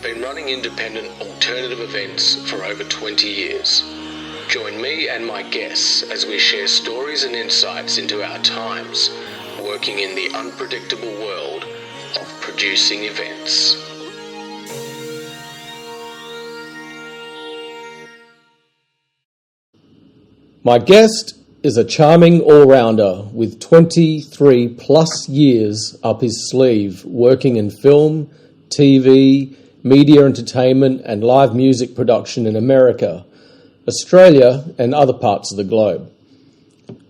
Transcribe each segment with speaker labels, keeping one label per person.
Speaker 1: been running independent alternative events for over 20 years. Join me and my guests as we share stories and insights into our times working in the unpredictable world of producing events.
Speaker 2: My guest is a charming all-rounder with 23 plus years up his sleeve working in film, TV, media entertainment and live music production in America, Australia and other parts of the globe.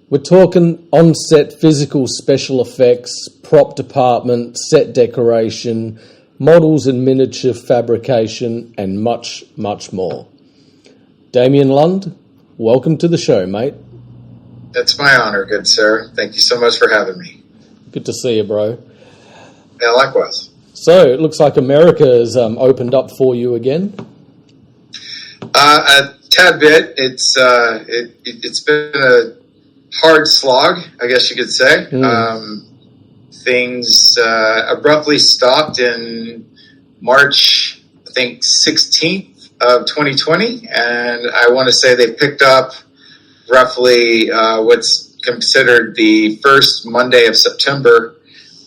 Speaker 2: We're talking on-set physical special effects, prop department, set decoration, models and miniature fabrication and much, much more. Damian Lund, welcome to the show, mate.
Speaker 3: It's my honor, good sir. Thank you so much for having me.
Speaker 2: Good to see you, bro.
Speaker 3: Yeah, likewise.
Speaker 2: So, it looks like America has opened up for you again.
Speaker 3: A tad bit. It's been a hard slog, I guess you could say. Things abruptly stopped in March, I think, 16th of 2020, and I want to say they picked up roughly what's considered the first Monday of September,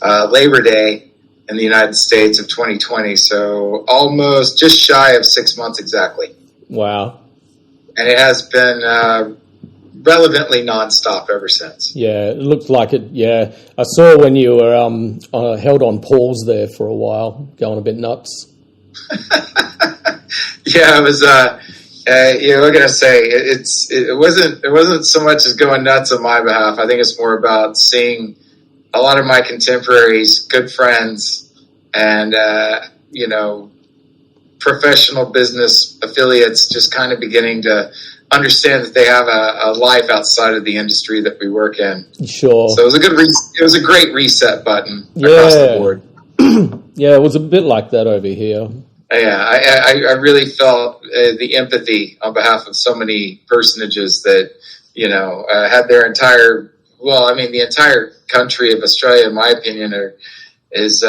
Speaker 3: Labor Day, in the United States of 2020, so almost just shy of 6 months exactly. Wow. And it has been relevantly nonstop ever since.
Speaker 2: Yeah, it looked like it, yeah. I saw when you were held on pause there for a while, going a bit nuts.
Speaker 3: Yeah, it was, what can I say? It wasn't so much as going nuts on my behalf. I think it's more about seeing a lot of my contemporaries, good friends, and, professional business affiliates just kind of beginning to understand that they have a life outside of the industry that we work in.
Speaker 2: Sure.
Speaker 3: So it was a great reset button across the board.
Speaker 2: Yeah, it was a bit like that over here.
Speaker 3: Yeah, I really felt the empathy on behalf of so many personages that, had their the entire country of Australia, in my opinion, is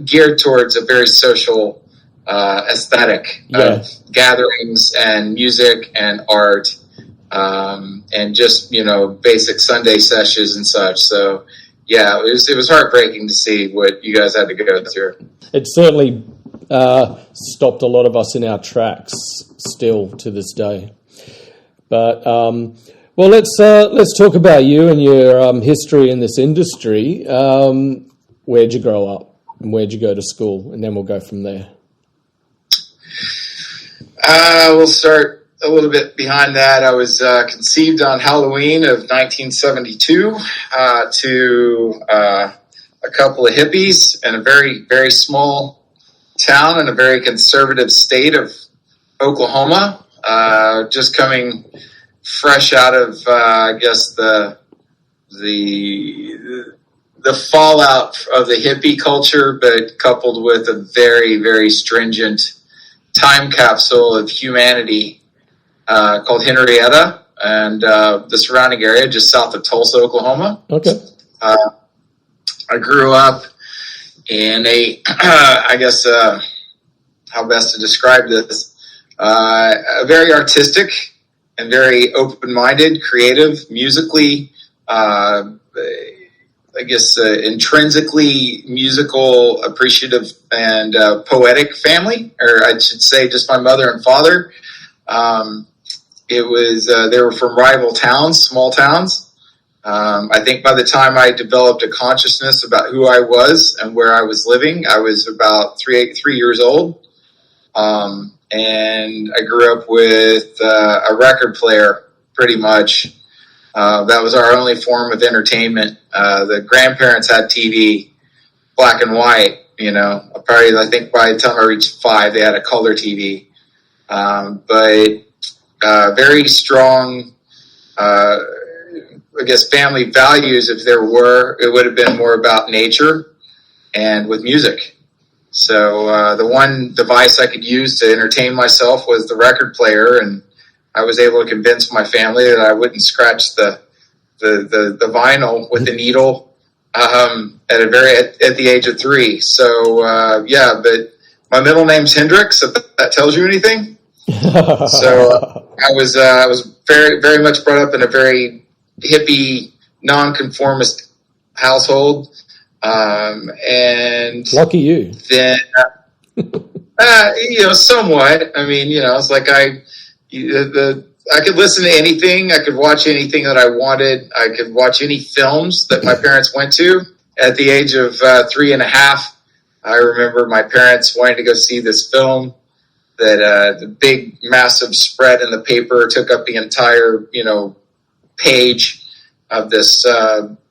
Speaker 3: geared towards a very social aesthetic of gatherings and music and art, and just, basic Sunday sessions and such. So, yeah, it was heartbreaking to see what you guys had to go through.
Speaker 2: It certainly stopped a lot of us in our tracks still to this day. But well, let's talk about you and your history in this industry. Where'd you grow up and where'd you go to school? And then we'll go from there.
Speaker 3: We'll start a little bit behind that. I was conceived on Halloween of 1972 to a couple of hippies in a very, very small town in a very conservative state of Oklahoma, just coming fresh out of, I guess, the fallout of the hippie culture, but coupled with a very, very stringent time capsule of humanity called Henrietta and the surrounding area just south of Tulsa, Oklahoma.
Speaker 2: Okay.
Speaker 3: I grew up in I guess, how best to describe this, a very artistic and very open-minded, creative, musically, intrinsically musical, appreciative, and poetic family, or I should say just my mother and father. They were from rival towns, small towns. I think by the time I developed a consciousness about who I was and where I was living, I was about 3 years old. And I grew up with a record player, pretty much. That was our only form of entertainment. The grandparents had TV, black and white, I think by the time I reached 5, they had a color TV. But very strong, family values, if there were, it would have been more about nature and with music. So the one device I could use to entertain myself was the record player, and I was able to convince my family that I wouldn't scratch the vinyl with the needle at the age of 3. So but My middle name's Hendricks, if that tells you anything. So I was very, very much brought up in a very hippie, nonconformist household. And
Speaker 2: lucky you.
Speaker 3: Then, somewhat. I mean, it's like I could listen to anything. I could watch anything that I wanted. I could watch any films that my parents went to. At the age of 3.5, I remember my parents wanting to go see this film that the big, massive spread in the paper took up the entire, page of this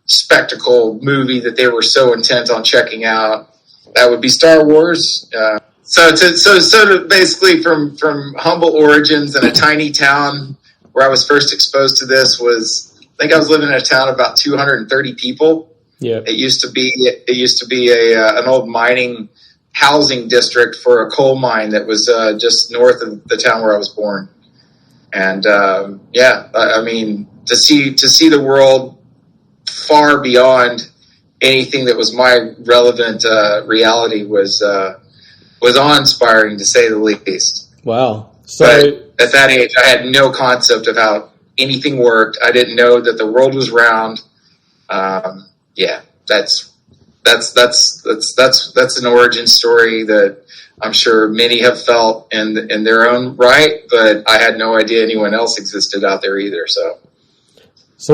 Speaker 3: spectacle movie that they were so intent on checking out. That would be Star Wars. So basically from humble origins in a tiny town where I was first exposed to this I think I was living in a town of about 230 people.
Speaker 2: Yeah.
Speaker 3: It used to be an old mining housing district for a coal mine that was just north of the town where I was born. And I mean, to see the world far beyond anything that was my relevant reality was awe-inspiring, to say the least.
Speaker 2: Wow. So
Speaker 3: but at that age, I had no concept of how anything worked. I didn't know that the world was round. That's an origin story that I'm sure many have felt in their own right, but I had no idea anyone else existed out there either.
Speaker 2: So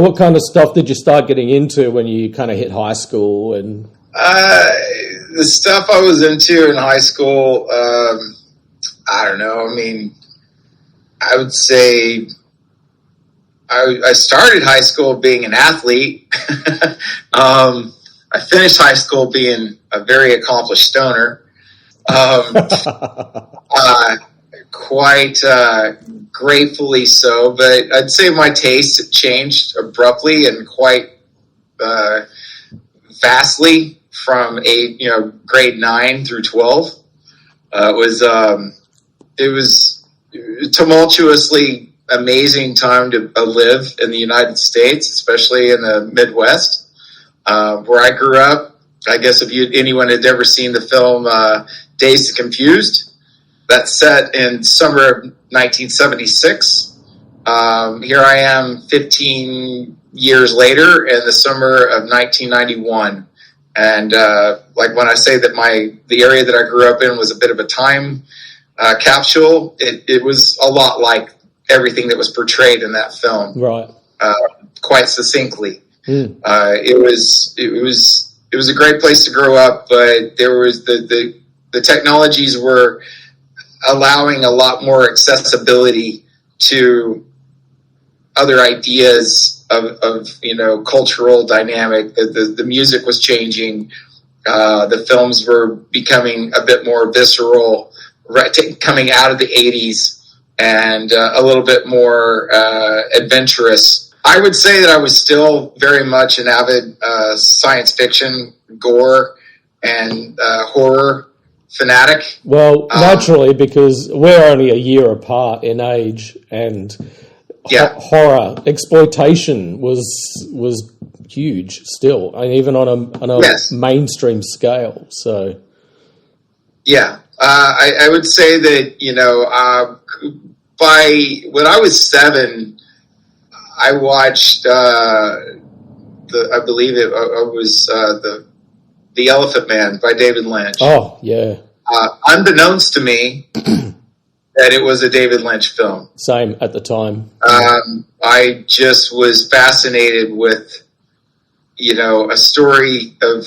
Speaker 2: what kind of stuff did you start getting into when you kind of hit high school? And
Speaker 3: the stuff I was into in high school, I don't know. I mean, I would say I started high school being an athlete. I finished high school being a very accomplished stoner. Quite gratefully so, but I'd say my taste changed abruptly and quite vastly from grade 9 through 12. It was a tumultuously amazing time to live in the United States, especially in the Midwest. Where I grew up, I guess if anyone had ever seen the film Dazed and Confused, that's set in summer of 1976. Here I am 15 years later in the summer of 1991. And like when I say that the area that I grew up in was a bit of a time capsule, it was a lot like everything that was portrayed in that film.
Speaker 2: Right.
Speaker 3: Quite succinctly. It was a great place to grow up, but there was the technologies were allowing a lot more accessibility to other ideas of cultural dynamic. The music was changing. The films were becoming a bit more visceral, coming out of the 80s, and a little bit more adventurous. I would say that I was still very much an avid science fiction, gore, and horror fanatic.
Speaker 2: Well, naturally, because we're only a year apart in age, and horror exploitation was huge still, and even on a
Speaker 3: yes.
Speaker 2: mainstream scale. So,
Speaker 3: yeah, I would say that by when I was 7. I watched I believe it was the Elephant Man by David Lynch.
Speaker 2: Oh yeah.
Speaker 3: Unbeknownst to me that it was a David Lynch film.
Speaker 2: Same at the time.
Speaker 3: I just was fascinated with a story of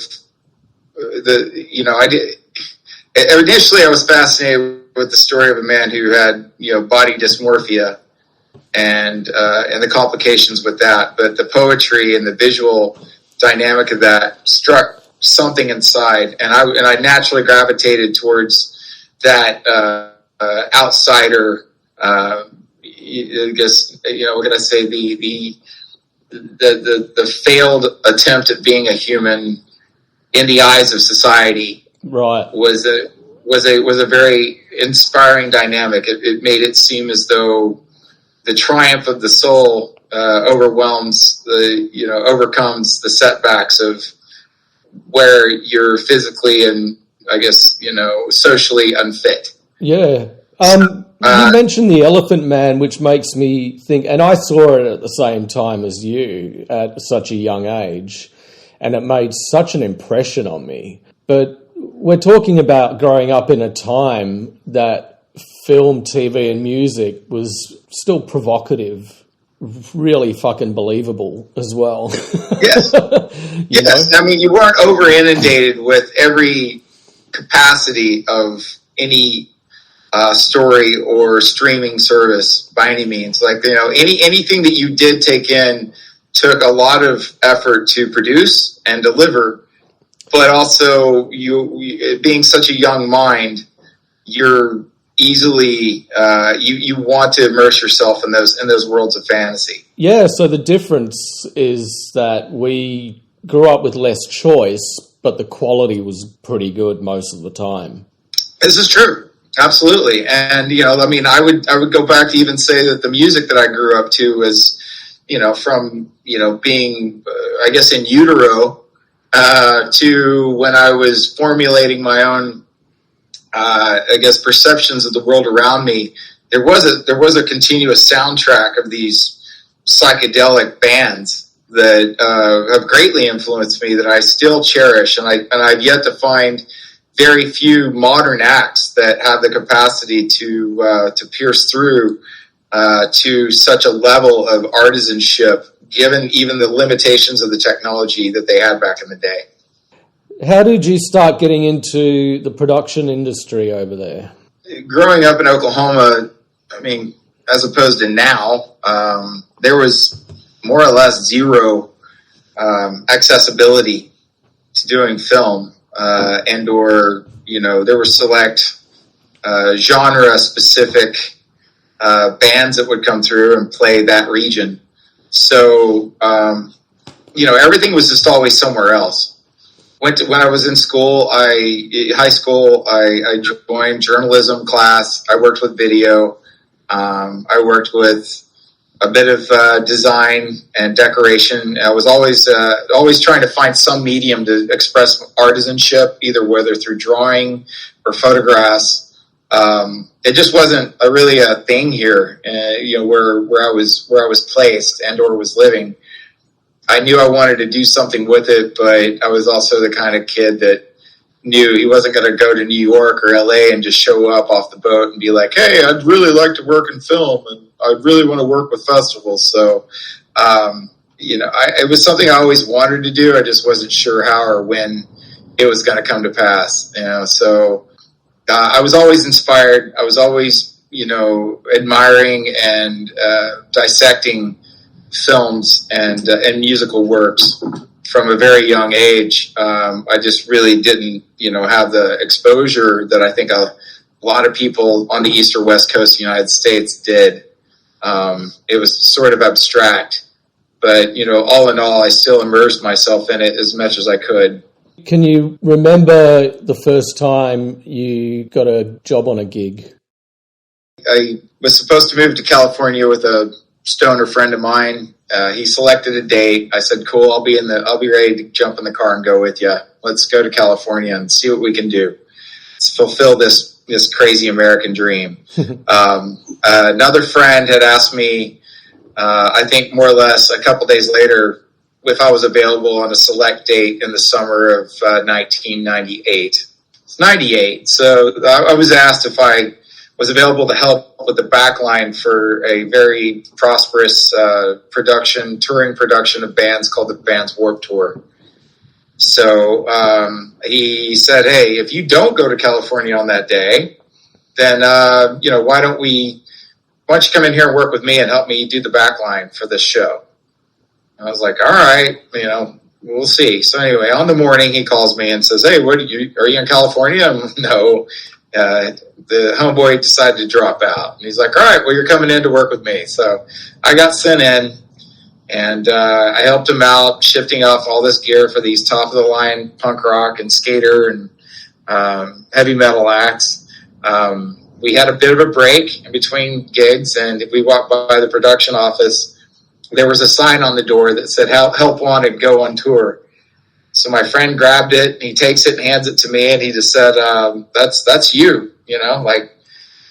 Speaker 3: initially I was fascinated with the story of a man who had body dysmorphia. And the complications with that, but the poetry and the visual dynamic of that struck something inside, and I naturally gravitated towards that outsider. I guess what can I say? The failed attempt at being a human in the eyes of society.
Speaker 2: Right.
Speaker 3: Was a very inspiring dynamic. It made it seem as though the triumph of the soul overcomes the setbacks of where you're physically and I guess, socially unfit.
Speaker 2: Yeah. You mentioned The Elephant Man, which makes me think, and I saw it at the same time as you at such a young age, and it made such an impression on me. But we're talking about growing up in a time that film, TV, and music was still provocative, really fucking believable as well.
Speaker 3: Yes. Yes. I mean, you weren't over inundated with every capacity of any story or streaming service by any means. Like, anything that you did take in took a lot of effort to produce and deliver, but also you being such a young mind, you're easily you want to immerse yourself in those worlds of fantasy.
Speaker 2: Yeah, so the difference is that we grew up with less choice, but the quality was pretty good most of the time.
Speaker 3: This is true. Absolutely. And, I would go back to even say that the music that I grew up to was, from, being, I guess, in utero to when I was formulating my own, I guess, perceptions of the world around me. There was a continuous soundtrack of these psychedelic bands that have greatly influenced me that I still cherish. And I've yet to find very few modern acts that have the capacity to pierce through to such a level of artisanship, given even the limitations of the technology that they had back in the day.
Speaker 2: How did you start getting into the production industry over there?
Speaker 3: Growing up in Oklahoma, I mean, as opposed to now, there was more or less zero accessibility to doing film. There were select genre-specific bands that would come through and play that region. So, everything was just always somewhere else. When I was in school, high school, I joined journalism class. I worked with video. I worked with a bit of design and decoration. I was always trying to find some medium to express artisanship, either whether through drawing or photographs. It just wasn't really a thing here, where I was placed and or was living. I knew I wanted to do something with it, but I was also the kind of kid that knew he wasn't going to go to New York or LA and just show up off the boat and be like, hey, I'd really like to work in film and I really want to work with festivals. So, it was something I always wanted to do. I just wasn't sure how or when it was going to come to pass. So I was always inspired. I was always, admiring and dissecting films and musical works from a very young age. I just really didn't, have the exposure that I think a lot of people on the East or West Coast of the United States did. It was sort of abstract, but, all in all, I still immersed myself in it as much as I could.
Speaker 2: Can you remember the first time you got a job on a gig?
Speaker 3: I was supposed to move to California with a stoner friend of mine. He selected a date. I said, cool, I'll be ready to jump in the car and go with you. Let's go to California and see what we can do. Let's fulfill this crazy American dream. Another friend had asked me, I think more or less a couple days later, if I was available on a select date in the summer of 1998. It's 98. So I was asked if I was available to help with the backline for a very prosperous touring production of bands called the Bands Warped Tour. So he said, hey, if you don't go to California on that day, then, why don't you come in here and work with me and help me do the backline for this show? And I was like, all right, we'll see. So anyway, on the morning, he calls me and says, hey, are you in California? No. The homeboy decided to drop out. And he's like, all right, well, you're coming in to work with me. So I got sent in, and I helped him out, shifting off all this gear for these top-of-the-line punk rock and skater and heavy metal acts. We had a bit of a break in between gigs, and if we walked by the production office, there was a sign on the door that said, help wanted, go on tour. So my friend grabbed it, and he takes it and hands it to me, and he just said, that's you, like,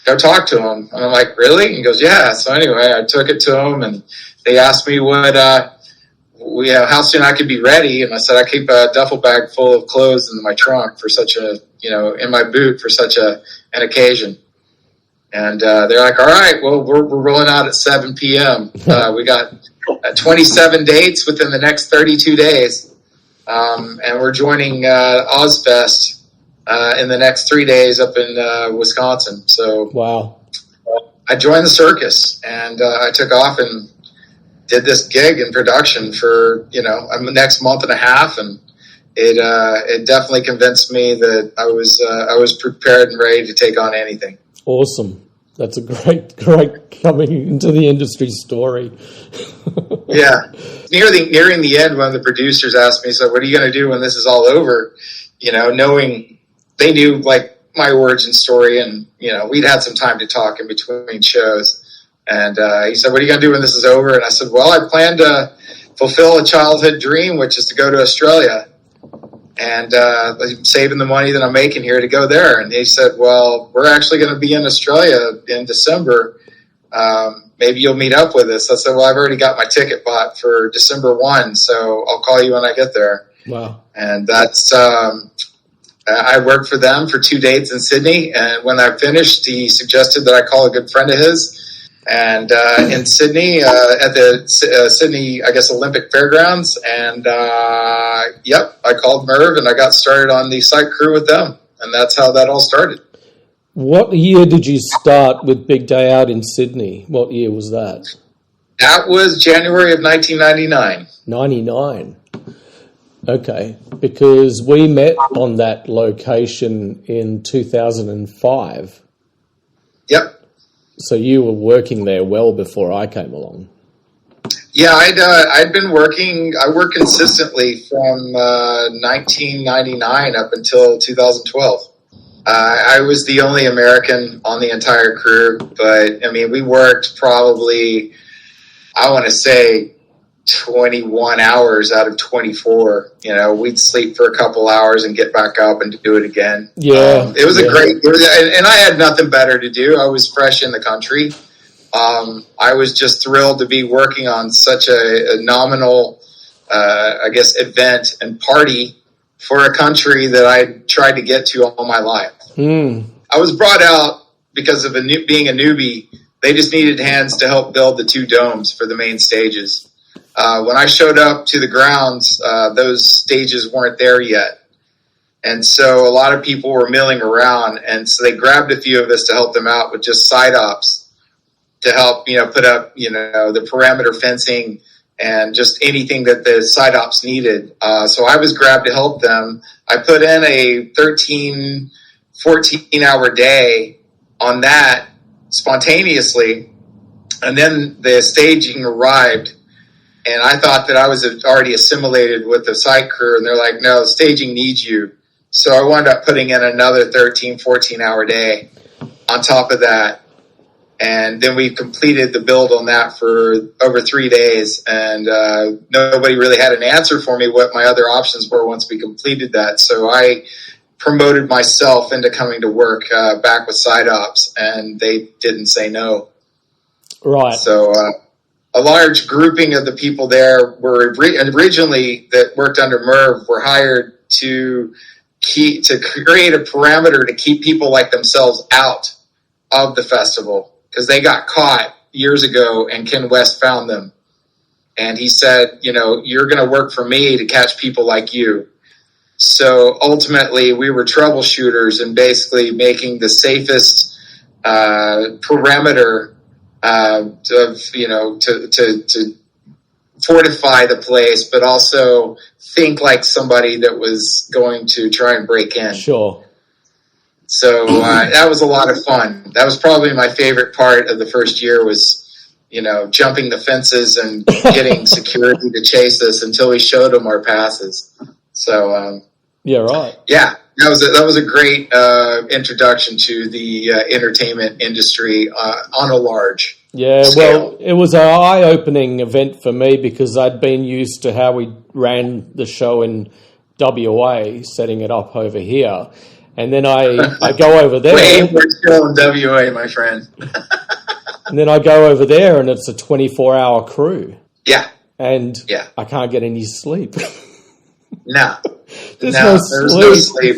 Speaker 3: go talk to him. And I'm like, really? And he goes, yeah. So anyway, I took it to him, and they asked me how soon I could be ready. And I said, I keep a duffel bag full of clothes in my trunk for such a, in my boot for such an occasion. And they're like, all right, well, we're rolling out at 7 p.m. We got 27 dates within the next 32 days. And we're joining Ozfest in the next 3 days up in Wisconsin. So
Speaker 2: wow.
Speaker 3: I joined the circus, and I took off and did this gig in production for, the next month and a half. And it definitely convinced me that I was prepared and ready to take on anything.
Speaker 2: Awesome. That's a great coming into the industry story.
Speaker 3: Yeah. Nearing the end, one of the producers asked me, so what are you going to do when this is all over? Knowing they knew like my origin story, and, we'd had some time to talk in between shows. And he said, what are you going to do when this is over? And I said, well, I plan to fulfill a childhood dream, which is to go to Australia. And I'm saving the money that I'm making here to go there. And he said, well, we're actually going to be in Australia in December. Maybe you'll meet up with us. I said, well, I've already got my ticket bought for December 1, so I'll call you when I get there.
Speaker 2: Wow.
Speaker 3: And that's, I worked for them for 2 dates in Sydney. And when I finished, he suggested that I call a good friend of his. And in Sydney, at the Sydney, I guess, Olympic Fairgrounds. And, I called Merv, and I got started on the site crew with them. And that's how that all started.
Speaker 2: What year did you start with Big Day Out in Sydney? What year was that?
Speaker 3: That was January of 1999.
Speaker 2: 99. Okay, because we met on that location in 2005.
Speaker 3: Yep.
Speaker 2: So you were working there well before I came along.
Speaker 3: Yeah, I'd been working. I worked consistently from 1999 up until 2012. I was the only American on the entire crew, but I mean, we worked probably, I want to say, 21 hours out of 24. We'd sleep for a couple hours and get back up and do it again.
Speaker 2: Yeah,
Speaker 3: it was and I had nothing better to do. I was fresh in the country. I was just thrilled to be working on such a nominal, event and party for a country that I tried to get to all my life. I was brought out because of being a newbie. They just needed hands to help build the 2 domes for the main stages. When I showed up to the grounds, those stages weren't there yet. And so a lot of people were milling around. And so they grabbed a few of us to help them out with just side ops to help, put up, the perimeter fencing and just anything that the side ops needed. So I was grabbed to help them. I put in a 13, 14-hour day on that spontaneously. And then the staging arrived. And I thought that I was already assimilated with the site crew. And they're like, no, staging needs you. So I wound up putting in another 13, 14-hour day on top of that. And then we completed the build on that for over 3 days. And nobody really had an answer for me what my other options were once we completed that. So I promoted myself into coming to work back with side ops. And they didn't say no.
Speaker 2: Right.
Speaker 3: So a large grouping of the people there were originally that worked under Merv were hired to create a parameter to keep people like themselves out of the festival because they got caught years ago and Ken West found them. And he said, you're going to work for me to catch people like you. So ultimately we were troubleshooters and basically making the safest parameter to fortify the place, but also think like somebody that was going to try and break in.
Speaker 2: Sure.
Speaker 3: So that was a lot of fun. That was probably my favorite part of the first year was, jumping the fences and getting security to chase us until we showed them our passes. So
Speaker 2: yeah, right.
Speaker 3: Yeah, that was a great introduction to the entertainment industry on a large scale.
Speaker 2: Well, it was an eye-opening event for me because I'd been used to how we ran the show in WA, setting it up over here. And then I go over there.
Speaker 3: Way more chill in WA, my friend.
Speaker 2: And then I go over there, and it's a 24-hour crew.
Speaker 3: Yeah.
Speaker 2: And I can't get any sleep.
Speaker 3: No.
Speaker 2: There's
Speaker 3: no sleep.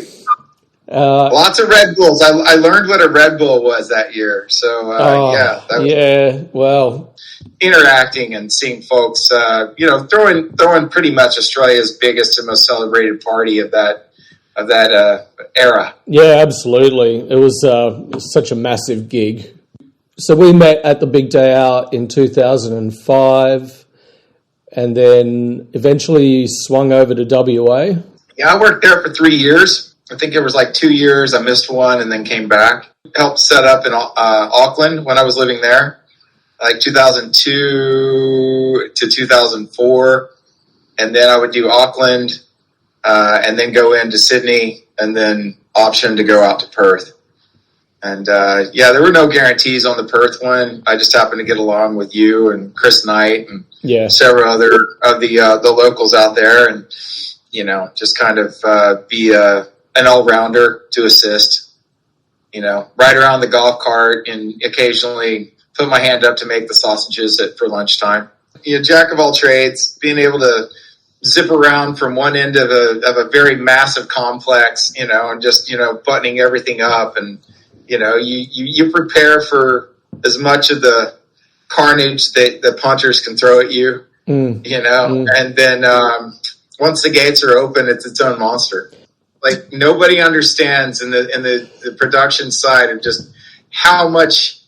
Speaker 3: Lots of Red Bulls. I learned what a Red Bull was that year. So,
Speaker 2: well,
Speaker 3: interacting and seeing folks, throwing pretty much Australia's biggest and most celebrated party of that era.
Speaker 2: Yeah, absolutely. It was such a massive gig. So we met at the Big Day Out in 2005, and then eventually swung over to WA.
Speaker 3: Yeah, I worked there for 3 years. I think it was like 2 years. I missed one and then came back. Helped set up in Auckland when I was living there, like 2002 to 2004. And then I would do Auckland and then go into Sydney and then option to go out to Perth. And, there were no guarantees on the Perth one. I just happened to get along with you and Chris Knight and several other of the locals out there and, just kind of be an all-rounder to assist, ride around the golf cart and occasionally put my hand up to make the sausages for lunchtime. Jack of all trades, being able to zip around from one end of a very massive complex, and just, buttoning everything up and, you prepare for as much of the carnage that the punters can throw at you, and then once the gates are open, it's its own monster. Like nobody understands in the production side of just how much,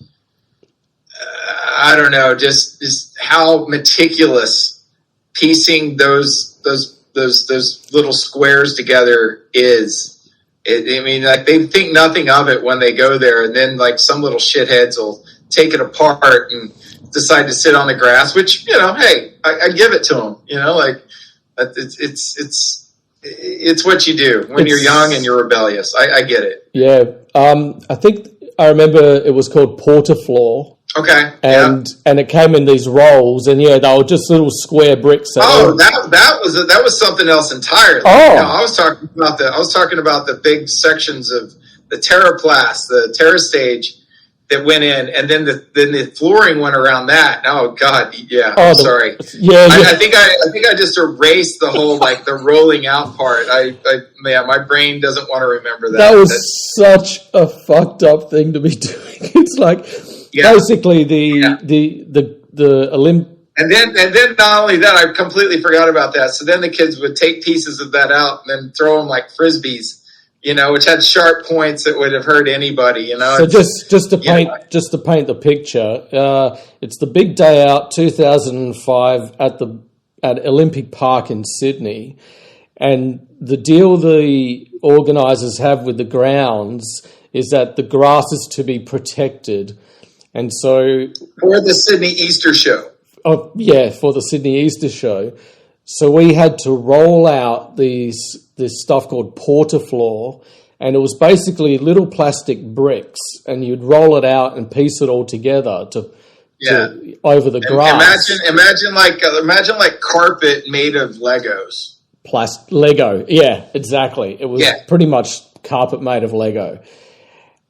Speaker 3: just how meticulous piecing those little squares together is. They think nothing of it when they go there, and then like some little shitheads will take it apart and decide to sit on the grass. Which hey, I give it to them. It's what you do when you're young and you're rebellious. I get it.
Speaker 2: Yeah, I think I remember it was called Portafloor.
Speaker 3: Okay,
Speaker 2: and it came in these rolls, and they were just little square bricks.
Speaker 3: That was something else entirely. I was talking about the big sections of the terraplast, the terra stage that went in, and then the flooring went around that. Oh God, sorry.
Speaker 2: Yeah,
Speaker 3: I think I just erased the whole the rolling out part. My brain doesn't want to remember that.
Speaker 2: That was such a fucked up thing to be doing. It's like. Basically, the Olymp.
Speaker 3: And then not only that, I completely forgot about that. So then the kids would take pieces of that out and then throw them like frisbees, which had sharp points that would have hurt anybody.
Speaker 2: So just to paint the picture, it's the Big Day Out 2005 at Olympic Park in Sydney, and the deal the organisers have with the grounds is that the grass is to be protected. And so...
Speaker 3: For the Sydney Easter show.
Speaker 2: Oh, yeah, for the Sydney Easter show. So we had to roll out this stuff called Portafloor, and it was basically little plastic bricks, and you'd roll it out and piece it all together to over the grass.
Speaker 3: Imagine like carpet made of Legos.
Speaker 2: Lego, yeah, exactly. It was pretty much carpet made of Lego.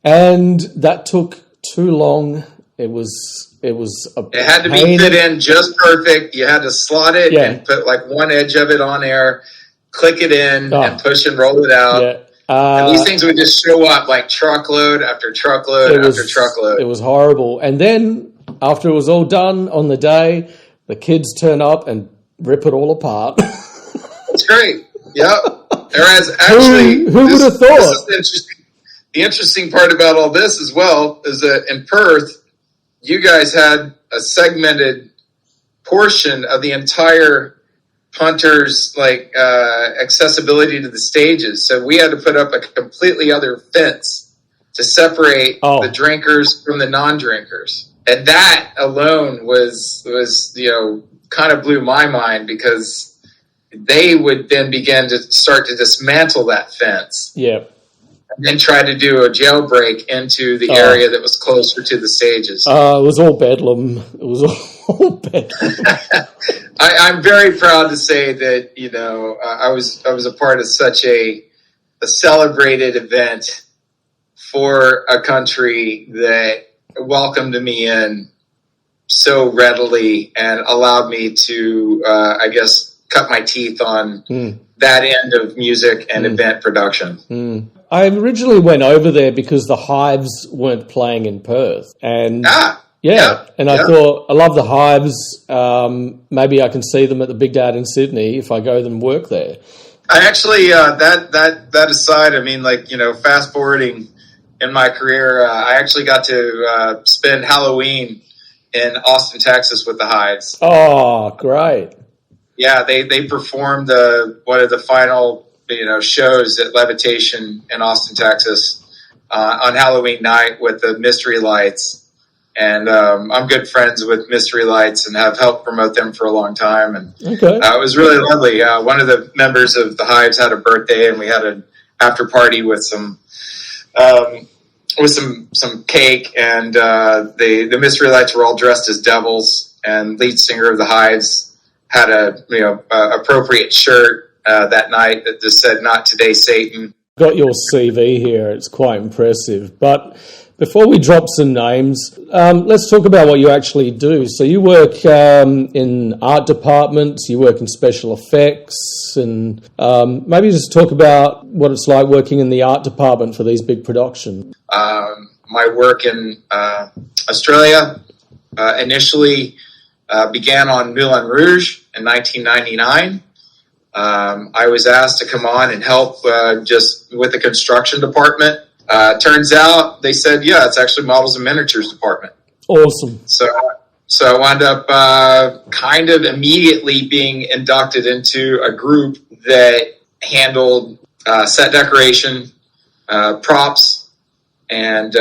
Speaker 2: And that took too long. It had
Speaker 3: to be fit in just perfect. You had to slot it and put like one edge of it on there, click it in, and push and roll it out.
Speaker 2: Yeah.
Speaker 3: And these things would just show up like truckload after truckload after truckload.
Speaker 2: It was horrible. And then after it was all done on the day, the kids turn up and rip it all apart.
Speaker 3: That's great. Yep. Whereas actually,
Speaker 2: who would have thought?
Speaker 3: This is the interesting part about all this as well is that in Perth, you guys had a segmented portion of the entire punters accessibility to the stages. So we had to put up a completely other fence to separate the drinkers from the non-drinkers. And that alone was kind of blew my mind because they would then begin to start to dismantle that fence.
Speaker 2: Yeah.
Speaker 3: and then tried to do a jailbreak into the area that was closer to the stages.
Speaker 2: It was all bedlam. It was all bedlam.
Speaker 3: I'm very proud to say that, you know, I was a part of such a celebrated event for a country that welcomed me in so readily and allowed me to, I guess, cut my teeth on that end of music and event production.
Speaker 2: I originally went over there because the Hives weren't playing in Perth. And I thought, I love the Hives. Maybe I can see them at the Big Dad in Sydney if I go and work there.
Speaker 3: I actually, that aside, I mean, like, you know, fast forwarding in my career, I actually got to spend Halloween in Austin, Texas with the Hives.
Speaker 2: Oh, great.
Speaker 3: Yeah, they performed one of the final, you know, shows at Levitation in Austin, Texas on Halloween night with the Mystery Lights. And I'm good friends with Mystery Lights and have helped promote them for a long time. And it was really lovely. One of the members of the Hives had a birthday, and we had an after party with some cake. And the Mystery Lights were all dressed as devils, and lead singer of the Hives had a appropriate shirt that night that just said "Not today, Satan."
Speaker 2: Got your CV here. It's quite impressive, but. Before we drop some names, let's talk about what you actually do. So you work in art departments, you work in special effects, and maybe just talk about what it's like working in the art department for these big productions.
Speaker 3: My work in Australia initially began on Moulin Rouge in 1999. I was asked to come on and help just with the construction department. Turns out they said, yeah, it's actually models and miniatures department.
Speaker 2: Awesome.
Speaker 3: So I wound up kind of immediately being inducted into a group that handled set decoration, props, and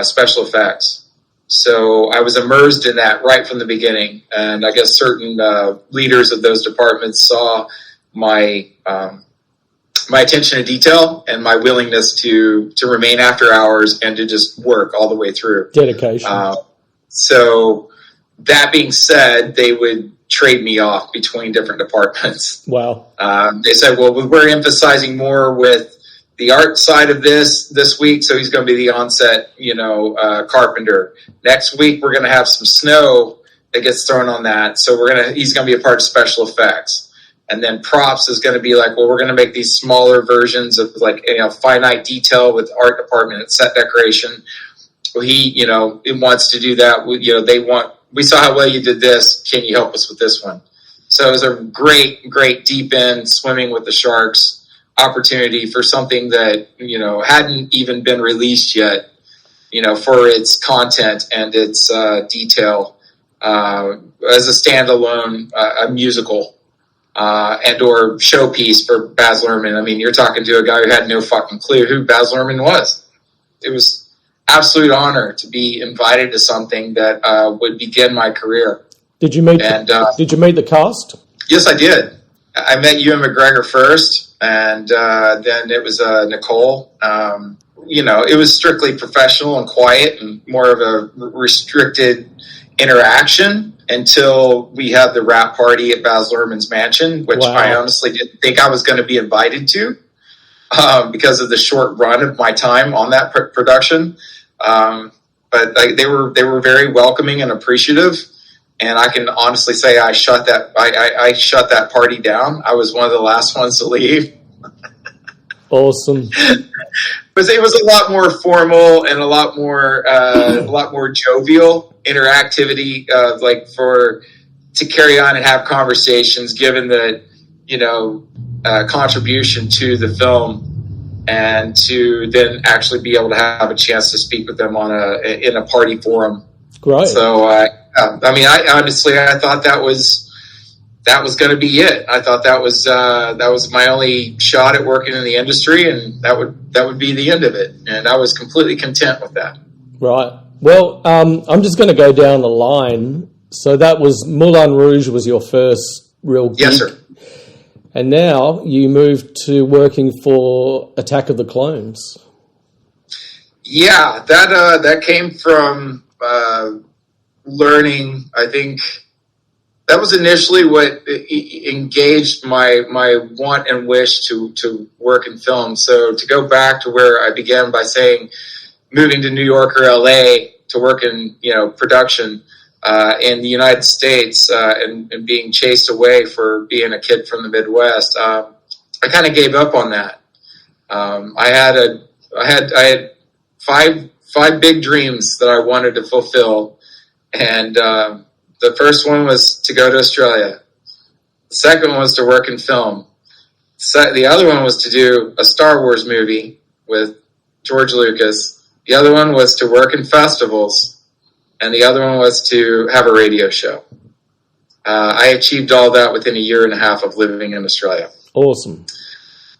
Speaker 3: special effects. So I was immersed in that right from the beginning. And I guess certain leaders of those departments saw my attention to detail and my willingness to remain after hours and to just work all the way through.
Speaker 2: Dedication.
Speaker 3: So that being said, they would trade me off between different departments.
Speaker 2: Wow.
Speaker 3: They said, well, we're emphasizing more with the art side of this week, so he's going to be the on-set, carpenter. Next week, we're going to have some snow that gets thrown on that, so he's going to be a part of special effects. And then props is going to be like, well, we're going to make these smaller versions of finite detail with art department and set decoration. Well, he wants to do that. We saw how well you did this. Can you help us with this one? So it was a great, great deep end swimming with the sharks opportunity for something that, hadn't even been released yet, for its content and its detail as a standalone a musical. And or showpiece for Baz Luhrmann. I mean, you're talking to a guy who had no fucking clue who Baz Luhrmann was. It was absolute honor to be invited to something that would begin my career.
Speaker 2: Did you meet the cast?
Speaker 3: Yes, I did. I met Ewan McGregor first, and then it was Nicole. It was strictly professional and quiet and more of a restricted interaction until we had the wrap party at Baz Luhrmann's mansion, which I honestly didn't think I was going to be invited to because of the short run of my time on that production. But they were very welcoming and appreciative, and I can honestly say I shut that party down. I was one of the last ones to leave.
Speaker 2: Awesome.
Speaker 3: But it was a lot more formal and a lot more jovial interactivity to carry on and have conversations, given that contribution to the film, and to then actually be able to have a chance to speak with them in a party forum.
Speaker 2: Great.
Speaker 3: So I thought that was going to be it. I thought that was my only shot at working in the industry, and that would be the end of it. And I was completely content with that.
Speaker 2: Right. Well, I'm just going to go down the line. So that was Moulin Rouge was your first real gig.
Speaker 3: Yes, sir.
Speaker 2: And now you moved to working for Attack of the Clones.
Speaker 3: Yeah, that came from learning. I think that was initially what engaged my want and wish to work in film. So to go back to where I began by saying moving to New York or LA to work in production in the United States and being chased away for being a kid from the Midwest, I kind of gave up on that. I had five big dreams that I wanted to fulfill, and the first one was to go to Australia. The second one was to work in film. The other one was to do a Star Wars movie with George Lucas. The other one was to work in festivals, and the other one was to have a radio show. I achieved all that within a year and a half of living in Australia.
Speaker 2: Awesome.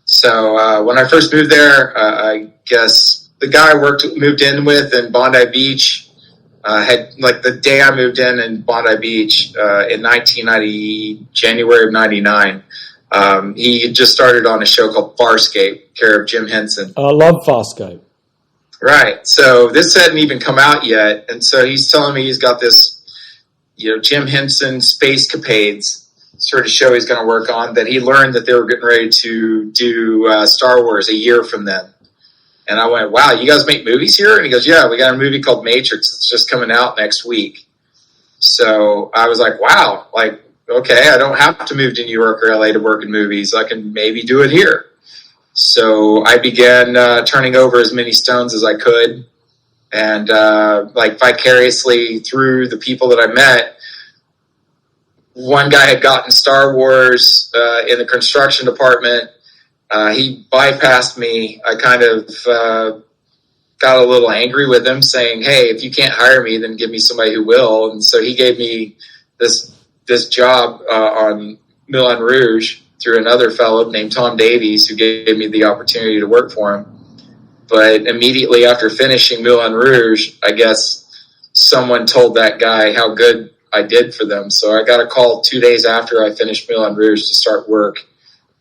Speaker 3: So when I first moved there, I guess the guy I moved in with in Bondi Beach had, like, the day I moved in Bondi Beach in 1990, January of 99, he had just started on a show called Farscape, care of Jim Henson.
Speaker 2: I love Farscape.
Speaker 3: Right. So this hadn't even come out yet. And so he's telling me he's got this, Jim Henson Space Capades sort of show he's going to work on, that he learned that they were getting ready to do Star Wars a year from then. And I went, wow, you guys make movies here? And he goes, yeah, we got a movie called Matrix. It's just coming out next week. So I was like, wow, like, okay, I don't have to move to New York or LA to work in movies. I can maybe do it here. So I began turning over as many stones as I could. And like vicariously through the people that I met, one guy had gotten Star Wars in the construction department. He bypassed me. I kind of got a little angry with him, saying, hey, if you can't hire me, then give me somebody who will. And so he gave me this job on Moulin Rouge through another fellow named Tom Davies, who gave me the opportunity to work for him. But immediately after finishing Moulin Rouge, I guess someone told that guy how good I did for them. So I got a call 2 days after I finished Moulin Rouge to start work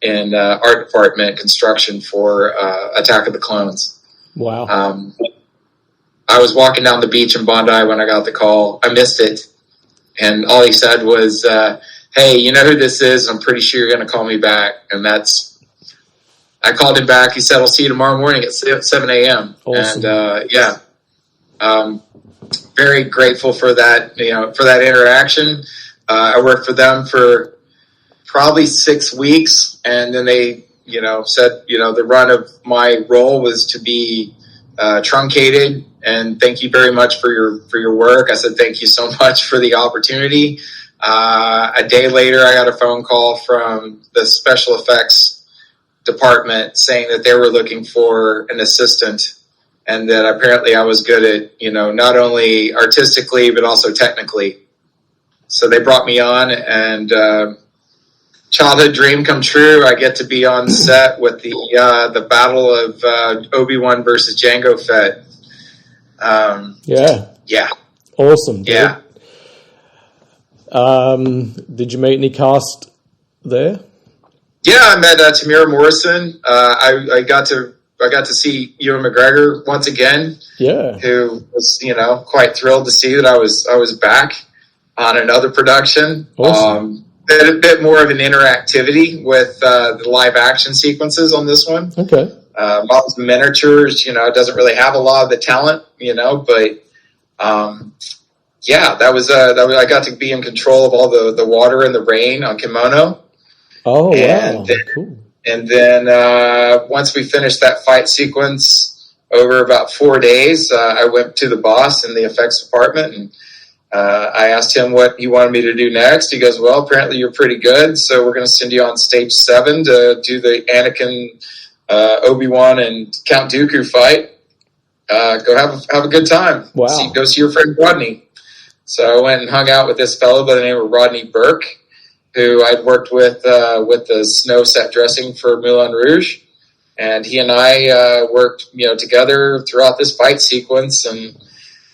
Speaker 3: in art department construction for Attack of the Clones.
Speaker 2: Wow.
Speaker 3: I was walking down the beach in Bondi when I got the call. I missed it. And all he said was, hey, you know who this is? I'm pretty sure you're going to call me back. And I called him back. He said, I'll see you tomorrow morning at 7 a.m.
Speaker 2: Awesome.
Speaker 3: And very grateful for that, for that interaction. I worked for them for probably 6 weeks. And then they, said, the run of my role was to be truncated. And thank you very much for your work. I said, thank you so much for the opportunity. A day later, I got a phone call from the special effects department saying that they were looking for an assistant, and that apparently I was good at, not only artistically, but also technically. So they brought me on, and childhood dream come true. I get to be on set with the battle of Obi-Wan versus Jango Fett. Yeah.
Speaker 2: Awesome. Dude.
Speaker 3: Yeah.
Speaker 2: Did you meet any cast there?
Speaker 3: Yeah, I met Tamira Morrison. I got to see Ewan McGregor once again.
Speaker 2: Yeah. Who
Speaker 3: was, quite thrilled to see that I was back on another production.
Speaker 2: Awesome.
Speaker 3: A bit more of an interactivity with the live action sequences on this one.
Speaker 2: Okay.
Speaker 3: Lots of miniatures, it doesn't really have a lot of the talent, but that was I got to be in control of all the water and the rain on kimono.
Speaker 2: Oh, wow. Cool.
Speaker 3: And then once we finished that fight sequence over about 4 days, I went to the boss in the effects department, and I asked him what he wanted me to do next. He goes, well, apparently you're pretty good, so we're going to send you on stage 7 to do the Anakin, Obi-Wan, and Count Dooku fight. Go have a good time.
Speaker 2: Wow.
Speaker 3: Go see your friend Rodney. So I went and hung out with this fellow by the name of Rodney Burke, who I'd worked with the snow set dressing for Moulin Rouge. And he and I worked, together throughout this fight sequence. And,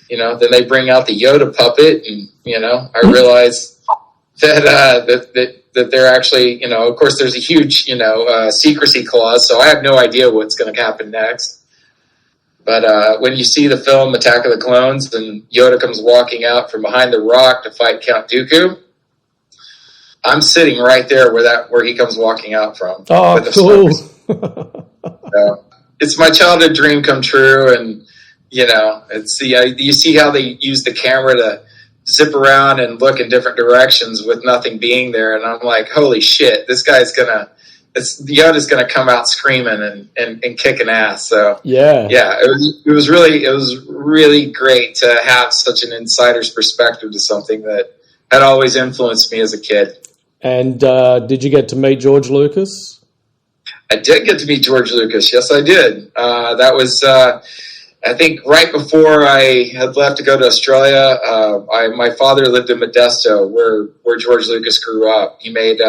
Speaker 3: then they bring out the Yoda puppet. And, I realized that they're actually, of course there's a huge, secrecy clause. So I have no idea what's going to happen next. But when you see the film Attack of the Clones and Yoda comes walking out from behind the rock to fight Count Dooku, I'm sitting right there where he comes walking out from.
Speaker 2: Oh, cool.
Speaker 3: So, it's my childhood dream come true, and it's you see how they use the camera to zip around and look in different directions with nothing being there, and I'm like, holy shit, Yoda's gonna come out screaming and kicking ass. So yeah, it was really great to have such an insider's perspective to something that had always influenced me as a kid.
Speaker 2: And did you get to meet George Lucas?
Speaker 3: I did get to meet George Lucas. Yes, I did. That was, I think, right before I had left to go to Australia. My father lived in Modesto, where George Lucas grew up. He made,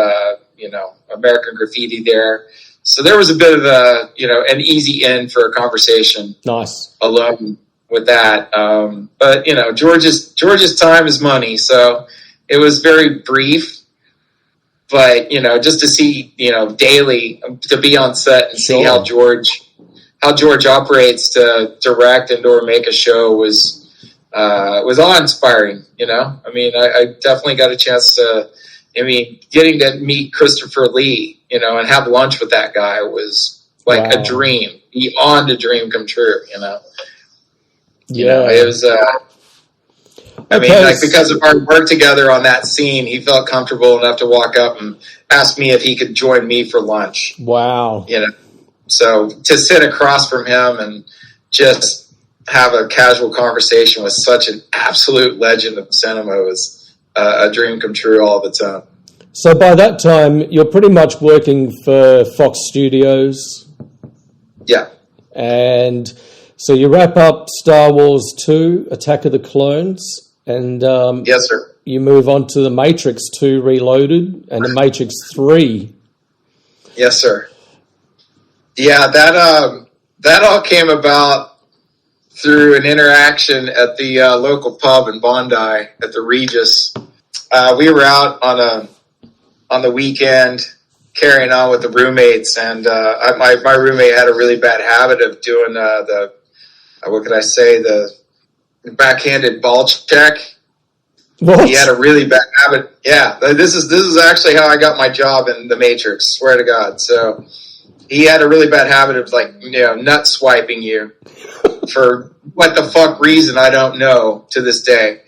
Speaker 3: American Graffiti there. So there was a bit of an easy in for a conversation.
Speaker 2: Nice. Alone
Speaker 3: with that. But George's time is money. So it was very brief. But, just to see, daily, to be on set and see how George operates to direct and or make a show was awe-inspiring, I mean, I definitely got a chance to, getting to meet Christopher Lee, and have lunch with that guy was like a dream, beyond a dream come true,
Speaker 2: Yeah.
Speaker 3: It was... because of our work together on that scene, he felt comfortable enough to walk up and ask me if he could join me for lunch.
Speaker 2: Wow.
Speaker 3: So to sit across from him and just have a casual conversation with such an absolute legend of cinema was a dream come true all the time.
Speaker 2: So by that time, you're pretty much working for Fox Studios.
Speaker 3: Yeah.
Speaker 2: And so you wrap up Star Wars 2, Attack of the Clones, and
Speaker 3: yes, sir.
Speaker 2: You move on to The Matrix 2 Reloaded and The Matrix 3.
Speaker 3: Yes, sir. Yeah, that all came about through an interaction at the local pub in Bondi at the Regis. We were out on the weekend carrying on with the roommates, and my roommate had a really bad habit of doing the backhanded ball check.
Speaker 2: What?
Speaker 3: He had a really bad habit. Yeah, this is actually how I got my job in The Matrix. Swear to God. So he had a really bad habit of nut swiping you for what the fuck reason I don't know to this day.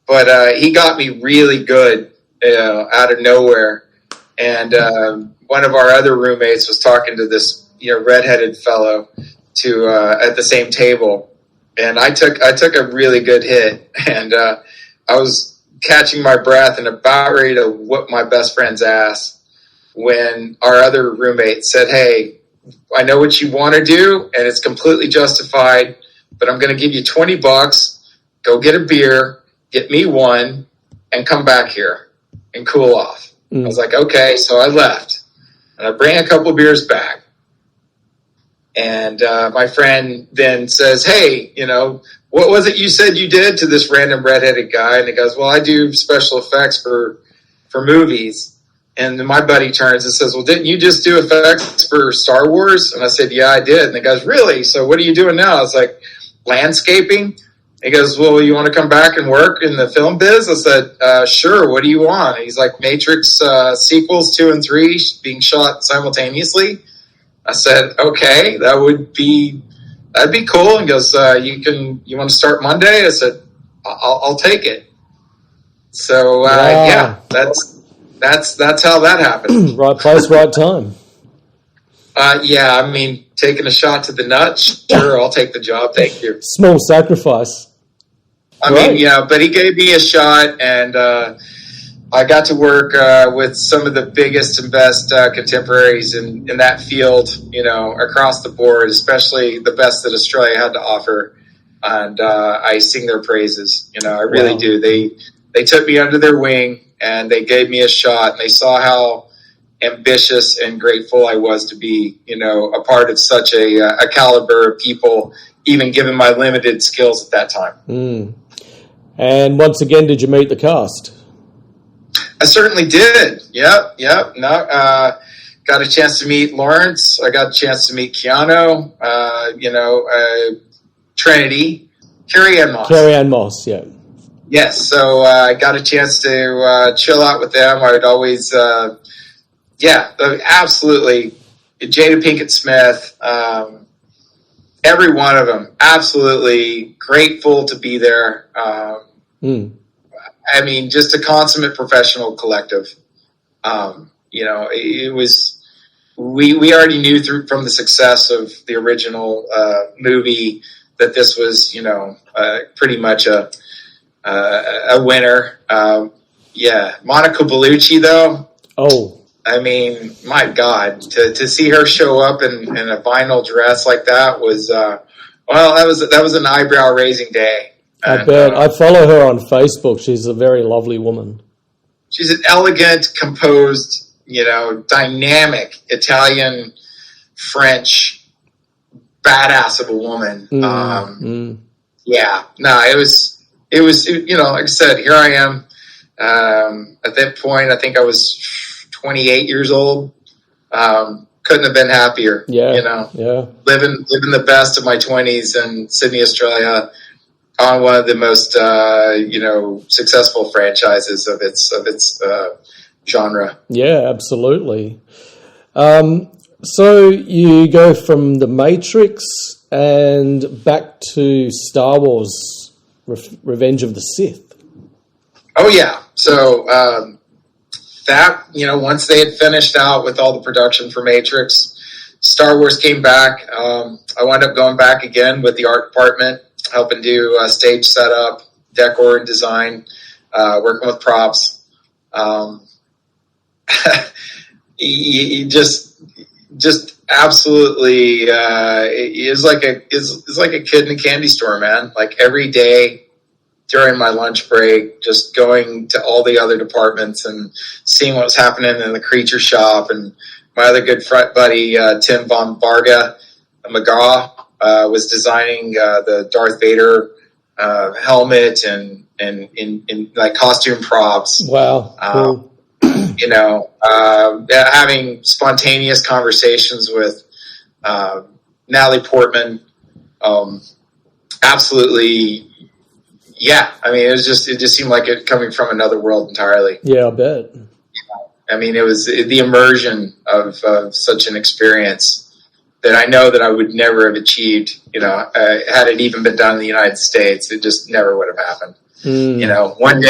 Speaker 3: But he got me really good out of nowhere. And one of our other roommates was talking to this redheaded fellow at the same table. And I took a really good hit, and I was catching my breath and about ready to whoop my best friend's ass when our other roommate said, "Hey, I know what you want to do, and it's completely justified, but I'm going to give you $20. Go get a beer, get me one, and come back here and cool off." I was like, "Okay," so I left, and I bring a couple beers back. And my friend then says, "Hey, what was it you said you did to this random redheaded guy?" And he goes, "Well, I do special effects for movies." And then my buddy turns and says, "Well, didn't you just do effects for Star Wars?" And I said, "Yeah, I did." And he goes, "Really? So what are you doing now?" I was like, "Landscaping." He goes, "Well, you want to come back and work in the film biz?" I said, "Sure. What do you want?" And he's like, "Matrix sequels 2 and 3 being shot simultaneously." I said, "Okay, that'd be cool." And he goes, "You want to start Monday?" I said, I'll take it. So yeah, that's how that happened.
Speaker 2: Right place, right time.
Speaker 3: Yeah, I mean, taking a shot to the nuts. Sure, I'll take the job. Thank you.
Speaker 2: Small sacrifice.
Speaker 3: I mean, yeah, but he gave me a shot, and I got to work with some of the biggest and best contemporaries in that field, across the board, especially the best that Australia had to offer. And I sing their praises. I really do. They took me under their wing, and they gave me a shot, and they saw how ambitious and grateful I was to be, a part of such a caliber of people, even given my limited skills at that time.
Speaker 2: And once again, did you meet the cast?
Speaker 3: I certainly did. Yep. No, got a chance to meet Lawrence. I got a chance to meet Keanu. Trinity, Carrie-Anne Moss.
Speaker 2: Carrie-Anne Moss, yeah.
Speaker 3: Yes, so I got a chance to chill out with them. I would always, absolutely. Jada Pinkett Smith, every one of them, absolutely grateful to be there. I mean, just a consummate professional collective. It was, we already knew from the success of the original movie that this was, pretty much a winner. Monica Bellucci, though.
Speaker 2: Oh,
Speaker 3: I mean, my God, to see her show up in a vinyl dress like that was, that was an eyebrow raising day.
Speaker 2: I bet. I follow her on Facebook. She's a very lovely woman.
Speaker 3: She's an elegant, composed, dynamic Italian, French, badass of a woman. It was, like I said, here I am. At that point, I think I was 28 years old. Couldn't have been happier. Living the best of my 20s in Sydney, Australia, on one of the most successful franchises of its genre.
Speaker 2: Yeah, absolutely. So you go from The Matrix and back to Star Wars, Revenge of the Sith.
Speaker 3: Oh yeah. So that, once they had finished out with all the production for Matrix, Star Wars came back. I wound up going back again with the art department, helping do stage setup, decor and design, working with props. Just absolutely, it's like a kid in a candy store, man. Like every day during my lunch break, just going to all the other departments and seeing what was happening in the creature shop. And my other good buddy, Tim Von Varga McGraw, was designing the Darth Vader helmet and like costume props.
Speaker 2: Wow. Cool.
Speaker 3: Having spontaneous conversations with Natalie Portman. Absolutely. Yeah. I mean, it just seemed like it coming from another world entirely.
Speaker 2: Yeah, I bet.
Speaker 3: I mean, it was the immersion of such an experience that I know that I would never have achieved, had it even been done in the United States. It just never would have happened. One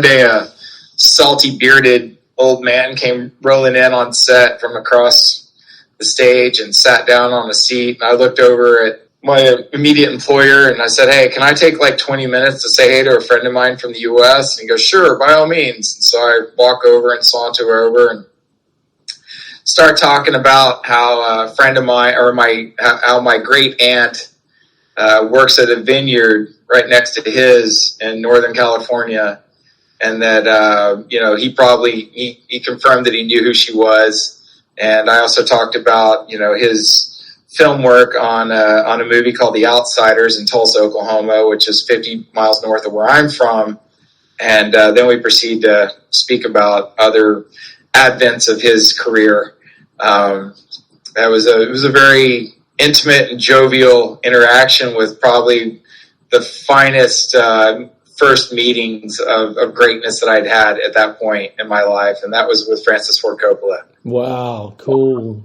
Speaker 3: day a salty bearded old man came rolling in on set from across the stage and sat down on a seat. And I looked over at my immediate employer and I said, "Hey, can I take like 20 minutes to say hey to a friend of mine from the U.S.?" And he goes, "Sure, by all means." And so I walk over and saunter over and start talking about how a friend of mine, or how my great aunt works at a vineyard right next to his in Northern California. And that, he confirmed that he knew who she was. And I also talked about, his film work on a movie called The Outsiders in Tulsa, Oklahoma, which is 50 miles north of where I'm from. And then we proceed to speak about other advents of his career. It was a very intimate and jovial interaction with probably the finest first meetings of greatness that I'd had at that point in my life, and that was with Francis Ford Coppola.
Speaker 2: Wow, cool.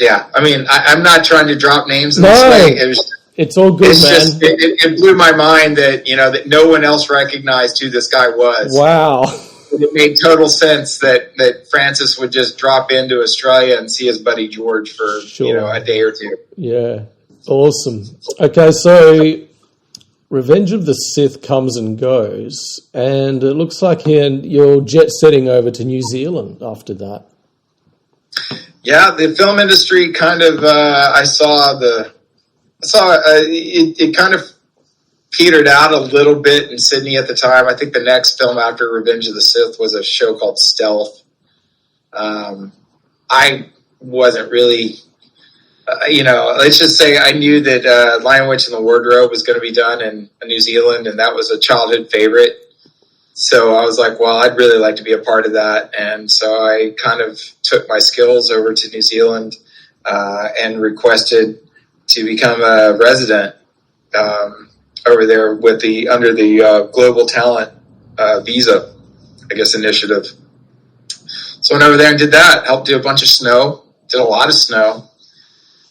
Speaker 3: Yeah, I mean, I'm not trying to drop names in this way.
Speaker 2: It's all good, man.
Speaker 3: It blew my mind that that no one else recognized who this guy was.
Speaker 2: Wow.
Speaker 3: It made total sense that Francis would just drop into Australia and see his buddy George for a day or two.
Speaker 2: Yeah, awesome. Okay, so Revenge of the Sith comes and goes, and it looks like you're jet setting over to New Zealand after that.
Speaker 3: Yeah, the film industry kind of, it kind of petered out a little bit in Sydney at the time. I think the next film after Revenge of the Sith was a show called Stealth. I wasn't really, let's just say I knew that Lion, Witch, and the Wardrobe was going to be done in New Zealand, and that was a childhood favorite. So I was like, well, I'd really like to be a part of that. And so I kind of took my skills over to New Zealand and requested to become a resident over there under the Global Talent Visa, I guess, initiative. So I went over there and did that. Helped do a bunch of snow. Did a lot of snow.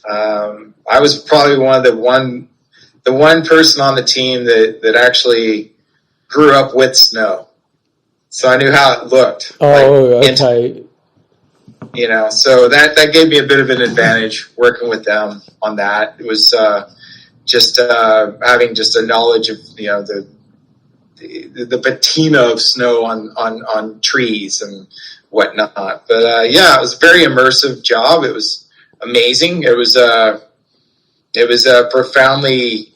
Speaker 3: I was probably the one person on the team that actually grew up with snow. So I knew how it looked.
Speaker 2: Oh, okay.
Speaker 3: So that gave me a bit of an advantage working with them on that. It was just having just a knowledge of the patina of snow on trees and whatnot. But it was a very immersive job. It was amazing. It was profoundly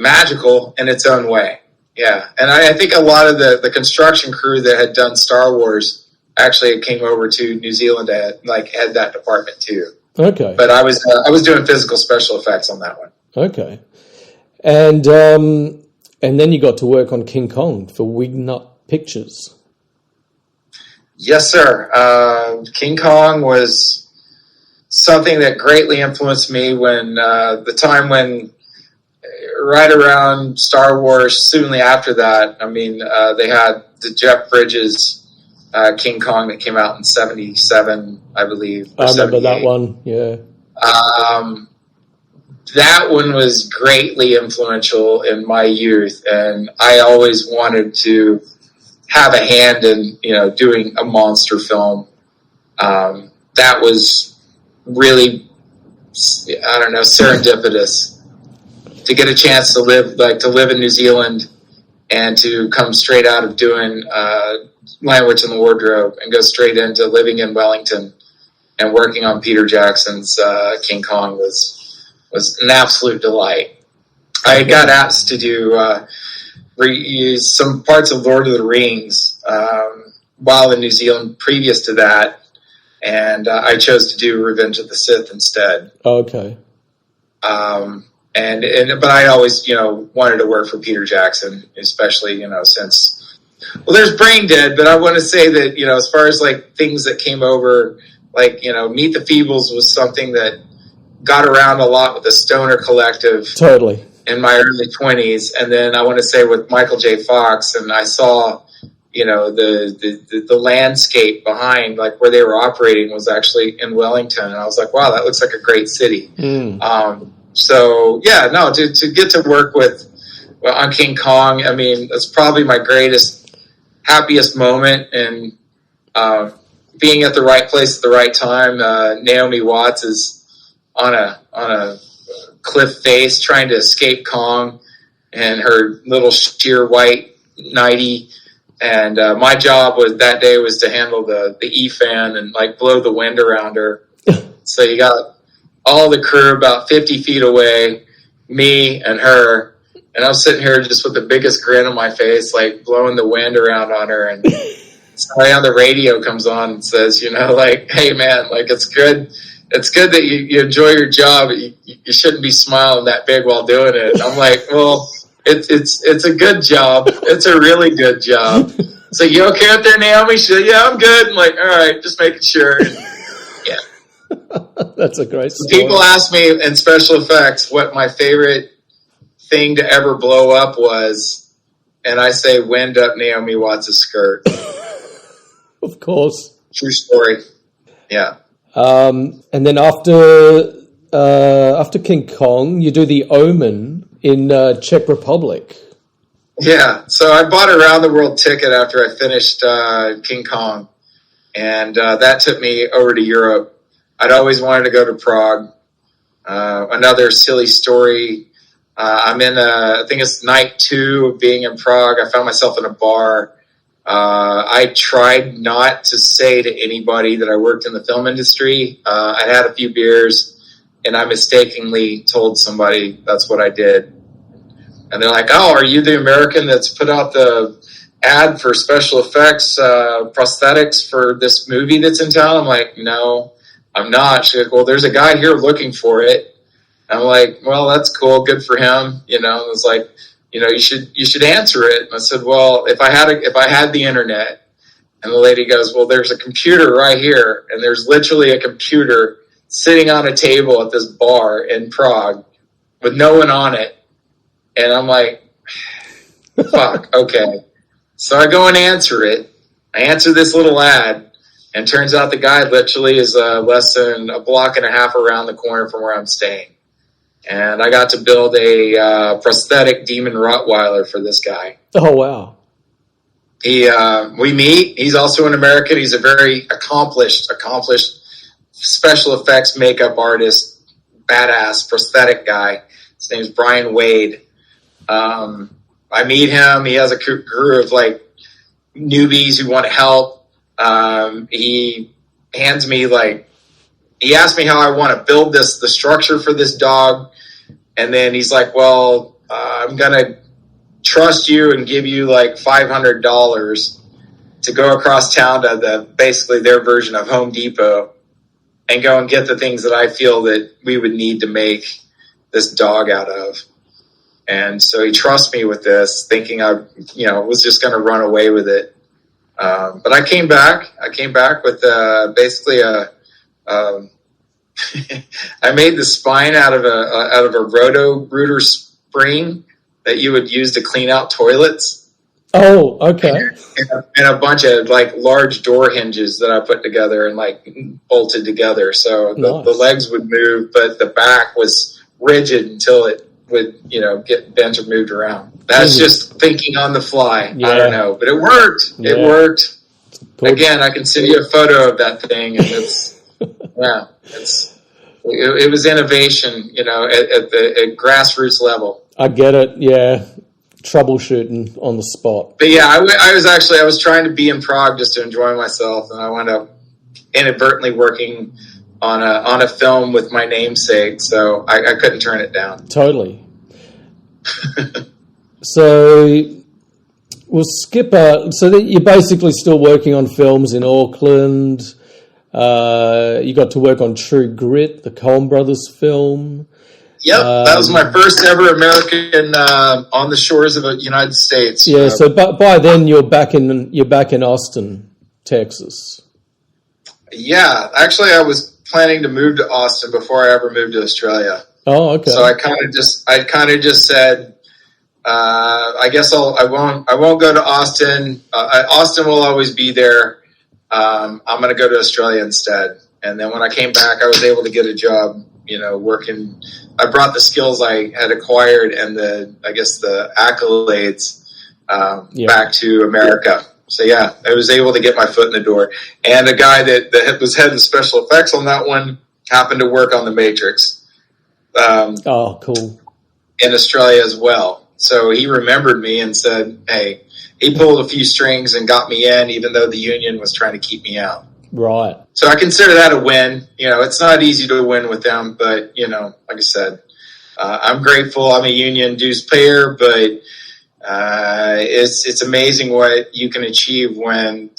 Speaker 3: magical in its own way. Yeah, and I think a lot of the construction crew that had done Star Wars actually came over to New Zealand to head that department too.
Speaker 2: Okay,
Speaker 3: but I was doing physical special effects on that one.
Speaker 2: Okay, and then you got to work on King Kong for Wignut Pictures.
Speaker 3: Yes, sir. King Kong was something that greatly influenced me when right around Star Wars, soonly after that, they had the Jeff Bridges King Kong that came out in 1977, I believe.
Speaker 2: I remember that one, yeah.
Speaker 3: That one was greatly influential in my youth, and I always wanted to have a hand in, doing a monster film. That was really, serendipitous. To get a chance to live in New Zealand and to come straight out of doing Language in the Wardrobe and go straight into living in Wellington and working on Peter Jackson's King Kong was an absolute delight. I got asked to do some parts of Lord of the Rings while in New Zealand previous to that, and I chose to do Revenge of the Sith instead.
Speaker 2: Okay.
Speaker 3: But I always, wanted to work for Peter Jackson, especially, since, there's Brain Dead, but I want to say that, as far as things that came over, Meet the Feebles was something that got around a lot with the Stoner Collective.
Speaker 2: Totally.
Speaker 3: In my early 20s. And then I want to say with Michael J. Fox, and I saw, the landscape behind where they were operating was actually in Wellington. And I was like, wow, that looks like a great city. So to get to work on King Kong, that's probably my happiest moment, and being at the right place at the right time. Naomi Watts is on a cliff face trying to escape Kong and her little sheer white nightie, and my job that day was to handle the E-fan and blow the wind around her. So you got all the crew about 50 feet away, me and her, and I'm sitting here just with the biggest grin on my face, blowing the wind around on her. And somebody on the radio comes on and says, hey man, it's good that you enjoy your job. You shouldn't be smiling that big while doing it. I'm like, well, it's a good job. It's a really good job. So you okay out there, Naomi? She said, yeah, I'm good. I'm like, all right, just making sure. Yeah.
Speaker 2: That's a great story.
Speaker 3: People ask me in special effects what my favorite thing to ever blow up was, and I say wind up Naomi Watts' skirt.
Speaker 2: Of course.
Speaker 3: True story. Yeah.
Speaker 2: And then after King Kong, you do the Omen in Czech Republic.
Speaker 3: Yeah. So I bought a round the world ticket after I finished King Kong, and that took me over to Europe. I'd always wanted to go to Prague. Another silly story. I'm in I think it's night 2 of being in Prague. I found myself in a bar. I tried not to say to anybody that I worked in the film industry. I had a few beers, and I mistakenly told somebody that's what I did. And they're like, oh, are you the American that's put out the ad for special effects, prosthetics for this movie that's in town? I'm like, no, I'm not. She's like, well, there's a guy here looking for it. I'm like, well, that's cool. Good for him. It was like, you should answer it. And I said, well, if I had the internet. And the lady goes, well, there's a computer right here. And there's literally a computer sitting on a table at this bar in Prague with no one on it. And I'm like, fuck, okay. So I go and answer it. I answer this little ad, and turns out the guy literally is less than a block and a half around the corner from where I'm staying. And I got to build a prosthetic demon Rottweiler for this guy.
Speaker 2: Oh, wow.
Speaker 3: We meet. He's also an American. He's a very accomplished special effects makeup artist, badass prosthetic guy. His name's Brian Wade. I meet him. He has a crew of like newbies who want to help. He hands me he asked me how I want to build the structure for this dog. And then he's like, well, I'm going to trust you and give you like $500 to go across town to basically their version of Home Depot and go and get the things that I feel that we would need to make this dog out of. And so he trusts me with this, thinking I was just going to run away with it. But I came back with basically I made the spine out of a Roto-Rooter spring that you would use to clean out toilets.
Speaker 2: Oh, okay.
Speaker 3: And a bunch of like large door hinges that I put together and like bolted together. So the legs would move, but the back was rigid until it would, get bent or moved around. That's just thinking on the fly. Yeah. I don't know, but it worked. Yeah. It worked. Cool. Again, I can send you a photo of that thing, and it's it was innovation, at the grassroots level.
Speaker 2: I get it. Yeah, troubleshooting on the spot.
Speaker 3: But yeah, I was trying to be in Prague just to enjoy myself, and I wound up inadvertently working on a film with my namesake, so I couldn't turn it down.
Speaker 2: Totally. So we'll skip so that you're basically still working on films in Auckland. You got to work on True Grit, the Coen Brothers film.
Speaker 3: Yep, that was my first ever American on the shores of the United States.
Speaker 2: Yeah, so by then you're back in Austin, Texas. Yeah,
Speaker 3: actually, I was planning to move to Austin before I ever moved to Australia.
Speaker 2: Oh, okay.
Speaker 3: So I kind of just said, I guess I won't go to Austin. Austin will always be there. I'm going to go to Australia instead. And then when I came back, I was able to get a job, working. I brought the skills I had acquired and the accolades back to America. So yeah, I was able to get my foot in the door. And the guy that was head of special effects on that one happened to work on The Matrix.
Speaker 2: Oh, cool.
Speaker 3: In Australia as well. So he remembered me and said, hey, he pulled a few strings and got me in, even though the union was trying to keep me out.
Speaker 2: Right.
Speaker 3: So I consider that a win. It's not easy to win with them, but, like I said, I'm grateful. I'm a union dues payer, but it's amazing what you can achieve when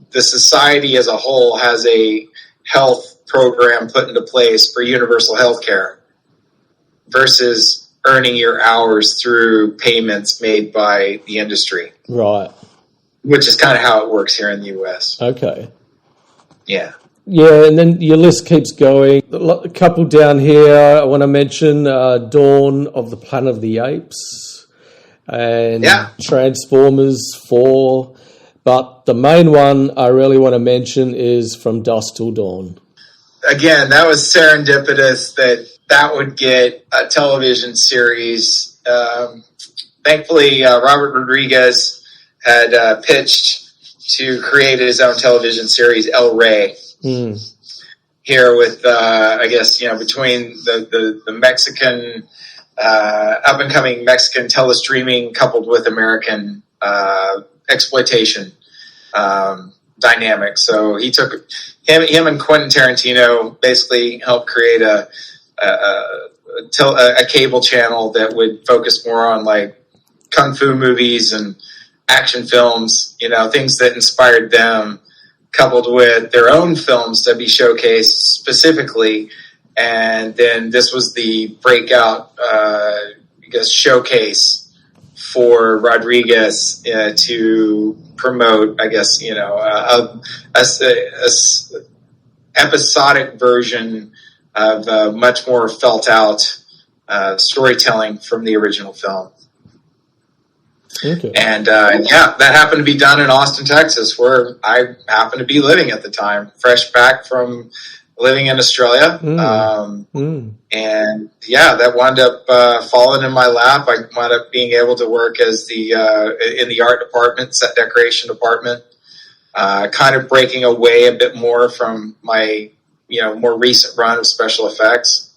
Speaker 3: the society as a whole has a health program put into place for universal health care versus earning your hours through payments made by the industry.
Speaker 2: Right.
Speaker 3: Which is kind of how it works here in the U.S.
Speaker 2: Okay.
Speaker 3: Yeah.
Speaker 2: Yeah, and then your list keeps going. A couple down here I want to mention Dawn of the Planet of the Apes and Transformers 4. But the main one I really want to mention is From Dusk Till Dawn. Again,
Speaker 3: that was serendipitous that would get a television series. Thankfully, Robert Rodriguez had pitched to create his own television series, El Rey. Here with, between the Mexican, up-and-coming Mexican telestreaming coupled with American exploitation dynamic. So he took him and Quentin Tarantino basically helped create a cable channel that would focus more on like kung fu movies and action films, things that inspired them, coupled with their own films to be showcased specifically. And then this was the breakout, showcase for Rodriguez to promote, episodic version of much more felt out storytelling from the original film.
Speaker 2: Okay.
Speaker 3: And that happened to be done in Austin, Texas, where I happened to be living at the time, fresh back from living in Australia. And that wound up falling in my lap. I wound up being able to work as in the art department, set decoration department, kind of breaking away a bit more from my more recent run of special effects.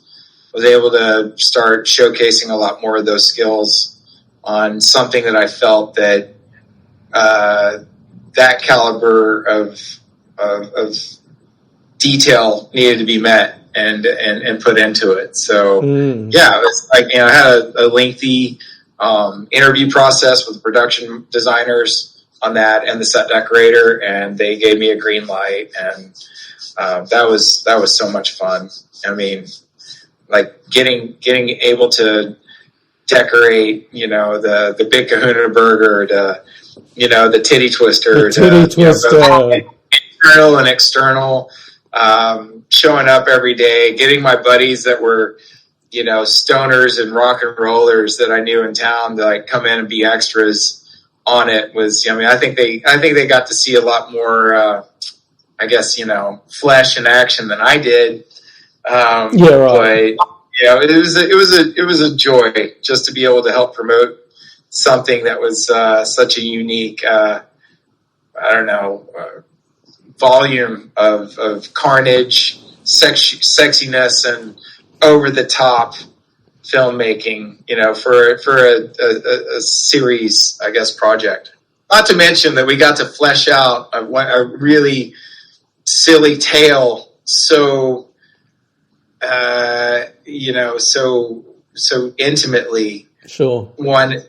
Speaker 3: Was able to start showcasing a lot more of those skills on something that I felt that that caliber of detail needed to be met and put into it. So it was like, I had a lengthy interview process with production designers on that and the set decorator, and they gave me a green light, and that was so much fun. I mean, like getting able to decorate, the Big Kahuna Burger, the Titty Twister, internal and external, showing up every day, getting my buddies that were, stoners and rock and rollers that I knew in town to like come in and be extras on it was, I think they got to see a lot more, flesh and action than I did. But it was a joy just to be able to help promote something that was such a unique, volume of carnage, sexiness, and over the top filmmaking. For a series, I guess, project. Not to mention that we got to flesh out a really silly tale. So. So intimately.
Speaker 2: Sure.
Speaker 3: One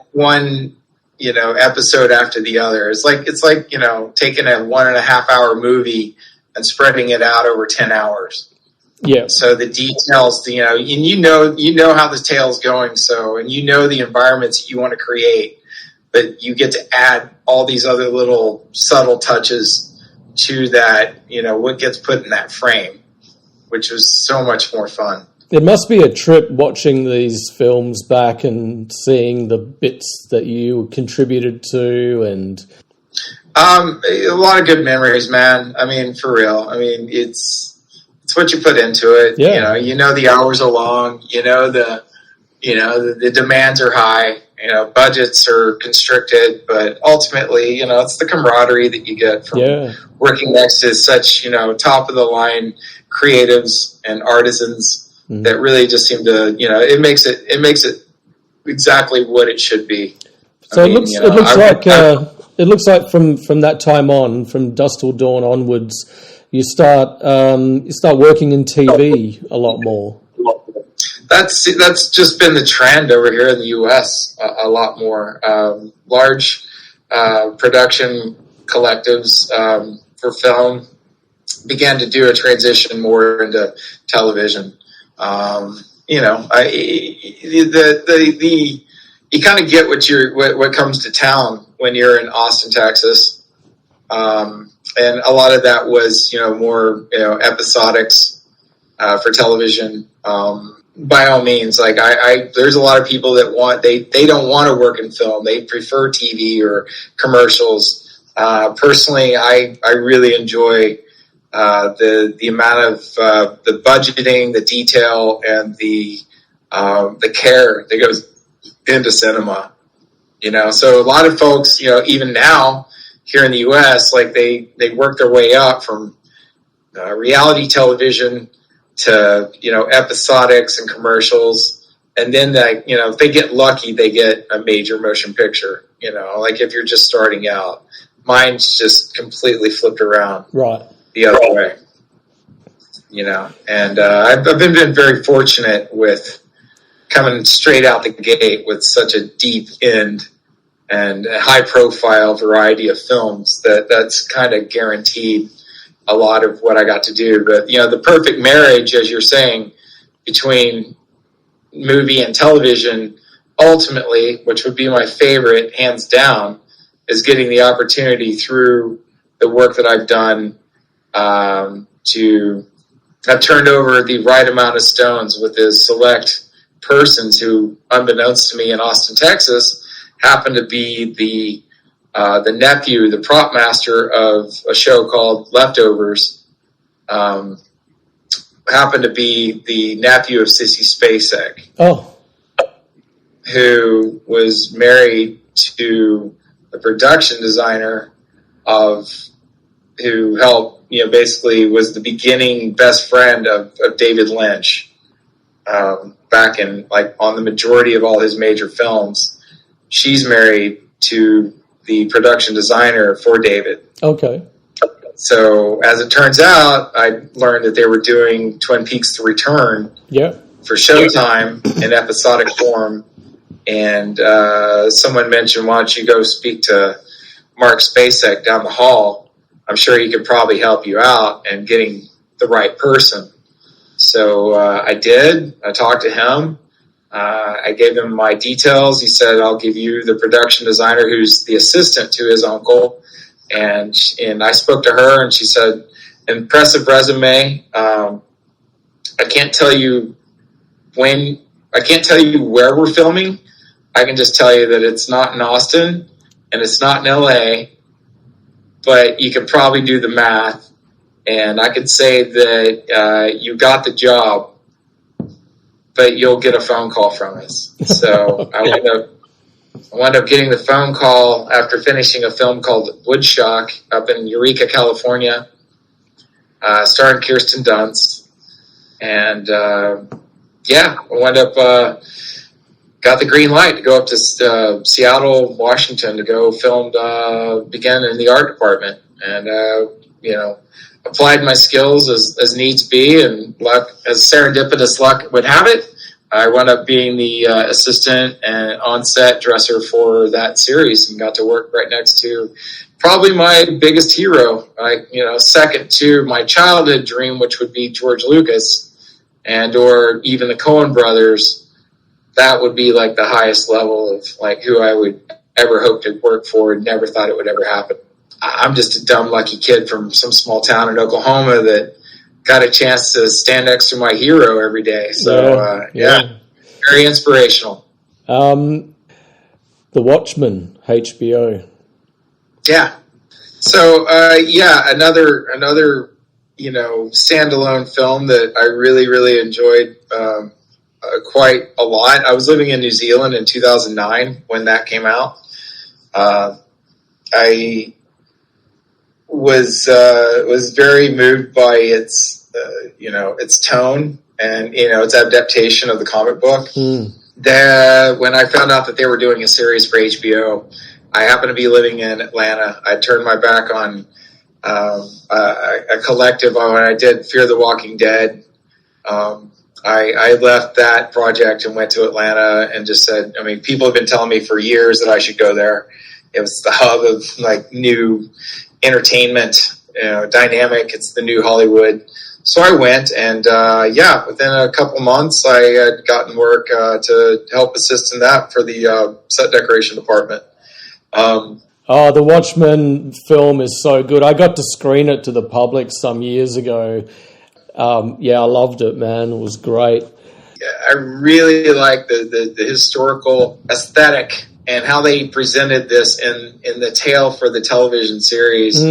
Speaker 3: episode after the other. It's like taking a 1.5 hour movie and spreading it out over 10 hours.
Speaker 2: Yeah.
Speaker 3: So the details, and you know how the tale's going. So, and the environments that you want to create, but you get to add all these other little subtle touches to that, what gets put in that frame, which was so much more fun.
Speaker 2: It must be a trip watching these films back and seeing the bits that you contributed to, and
Speaker 3: a lot of good memories, man. I mean, for real. I mean, it's what you put into it.
Speaker 2: Yeah.
Speaker 3: The hours are long. The demands are high. Budgets are constricted, but ultimately, it's the camaraderie that you get from working next to such, top of the line creatives and artisans that really just seem to, it makes it exactly what it should be.
Speaker 2: So it looks like from that time on, from Dusk Till Dawn onwards, you start working in TV a lot more.
Speaker 3: That's just been the trend over here in the U.S. A lot more. Large production collectives for film began to do a transition more into television. You kind of get what comes to town when you're in Austin, Texas, and a lot of that was more episodics for television. By all means, like there's a lot of people that they don't want to work in film. They prefer TV or commercials. Personally, I really enjoy the amount of the budgeting, the detail, and the care that goes into cinema. So a lot of folks, even now here in the U.S., like they work their way up from reality television to episodics and commercials, and then if they get lucky, they get a major motion picture. Like if you're just starting out, mine's just completely flipped around
Speaker 2: right
Speaker 3: the other way. And I've been very fortunate with coming straight out the gate with such a deep end and a high profile variety of films that's kind of guaranteed a lot of what I got to do. But, the perfect marriage, as you're saying, between movie and television, ultimately, which would be my favorite, hands down, is getting the opportunity through the work that I've done to I've turned over the right amount of stones with his select persons who, unbeknownst to me in Austin, Texas, happened to be the nephew, the prop master of a show called Leftovers, happened to be the nephew of Sissy Spacek.
Speaker 2: Oh.
Speaker 3: Who was married to the production designer who helped, basically was the beginning best friend of David Lynch, back in, on the majority of all his major films. She's married to the production designer for David.
Speaker 2: Okay.
Speaker 3: So as it turns out, I learned that they were doing Twin Peaks: The Return for Showtime in episodic form. And someone mentioned, why don't you go speak to Mark Spacek down the hall? I'm sure he could probably help you out and getting the right person. So I did. I talked to him. I gave him my details. He said, I'll give you the production designer who's the assistant to his uncle. And I spoke to her, and she said, impressive resume. I can't tell you where we're filming. I can just tell you that it's not in Austin and it's not in LA, but you could probably do the math. And I could say that you got the job, but you'll get a phone call from us. So I wound up getting the phone call after finishing a film called Woodshock up in Eureka, California, starring Kirsten Dunst. And I wound up got the green light to go up to Seattle, Washington to go film begin in the art department. And, applied my skills as needs be, and luck, as serendipitous luck would have it, I wound up being the assistant and on-set dresser for that series, and got to work right next to probably my biggest hero, second to my childhood dream, which would be George Lucas, and or even the Coen brothers. That would be like the highest level of who I would ever hope to work for. Never thought it would ever happen. I'm just a dumb, lucky kid from some small town in Oklahoma that got a chance to stand next to my hero every day. So, very inspirational.
Speaker 2: The Watchmen, HBO.
Speaker 3: Yeah. So, another standalone film that I really, really enjoyed quite a lot. I was living in New Zealand in 2009 when that came out. I was very moved by its tone and its adaptation of the comic book. When I found out that they were doing a series for HBO, I happened to be living in Atlanta. I turned my back on a collective when I did Fear the Walking Dead. I left that project and went to Atlanta and just said, people have been telling me for years that I should go there. It was the hub of new entertainment, dynamic. It's the new Hollywood. So I went, and within a couple months, I had gotten work to help assist in that for the set decoration department.
Speaker 2: The Watchmen film is so good. I got to screen it to the public some years ago. I loved it, man. It was great.
Speaker 3: Yeah, I really like the historical aesthetic and how they presented this in the tale for the television series.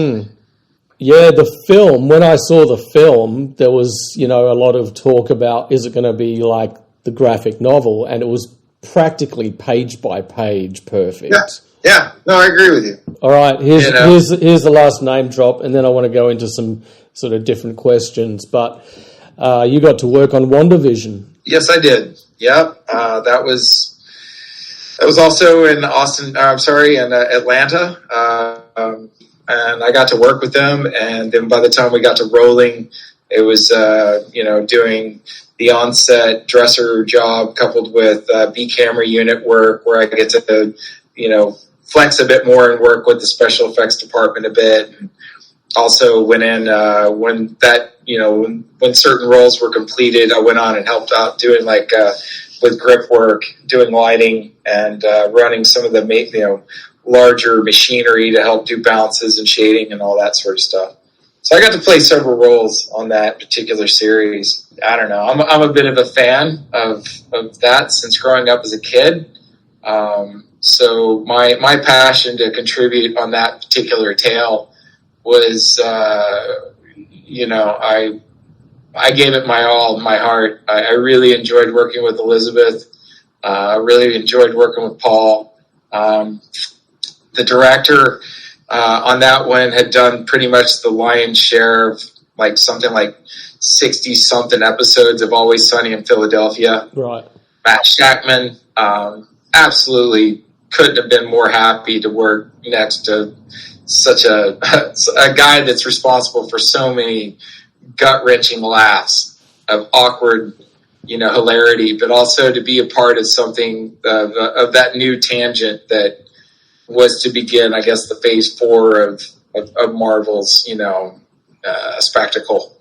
Speaker 2: Yeah, the film, when I saw the film, there was, a lot of talk about, is it going to be like the graphic novel? And it was practically page by page perfect.
Speaker 3: Yeah. No, I agree with you.
Speaker 2: All right, here's the last name drop, and then I want to go into some sort of different questions. But you got to work on WandaVision.
Speaker 3: Yes, I did. Yep. That was also in Atlanta. And I got to work with them. And then by the time we got to rolling, it was, doing the on-set dresser job coupled with B camera unit work where I get to, flex a bit more and work with the special effects department a bit. And also went in when certain roles were completed, I went on and helped out doing with grip work, doing lighting and running some of the larger machinery to help do bounces and shading and all that sort of stuff. So I got to play several roles on that particular series. I don't know. I'm a bit of a fan of that since growing up as a kid. So my passion to contribute on that particular tale was, I gave it my all, my heart. I really enjoyed working with Elizabeth. I really enjoyed working with Paul. The director on that one had done pretty much the lion's share of like something like 60-something episodes of Always Sunny in Philadelphia.
Speaker 2: Right.
Speaker 3: Matt Shackman, absolutely couldn't have been more happy to work next to such a guy that's responsible for so many gut-wrenching laughs of awkward, hilarity, but also to be a part of something of that new tangent that was to begin, I guess, the phase 4 of Marvel's, spectacle.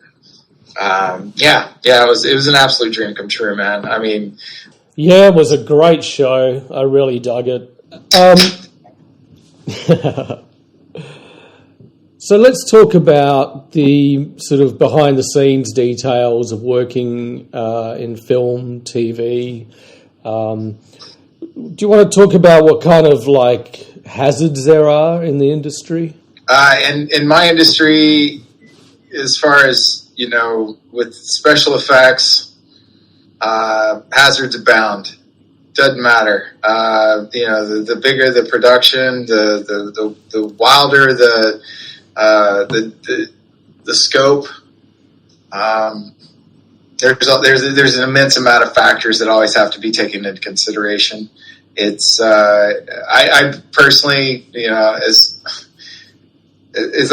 Speaker 3: It was an absolute dream come true, man. I mean,
Speaker 2: yeah, it was a great show. I really dug it. So let's talk about the sort of behind-the-scenes details of working in film, TV. Do you want to talk about what kind of like hazards there are in the industry?
Speaker 3: In my industry, as far as, with special effects, hazards abound. Doesn't matter. The bigger the production, the wilder the scope. There's an immense amount of factors that always have to be taken into consideration. It's I personally, as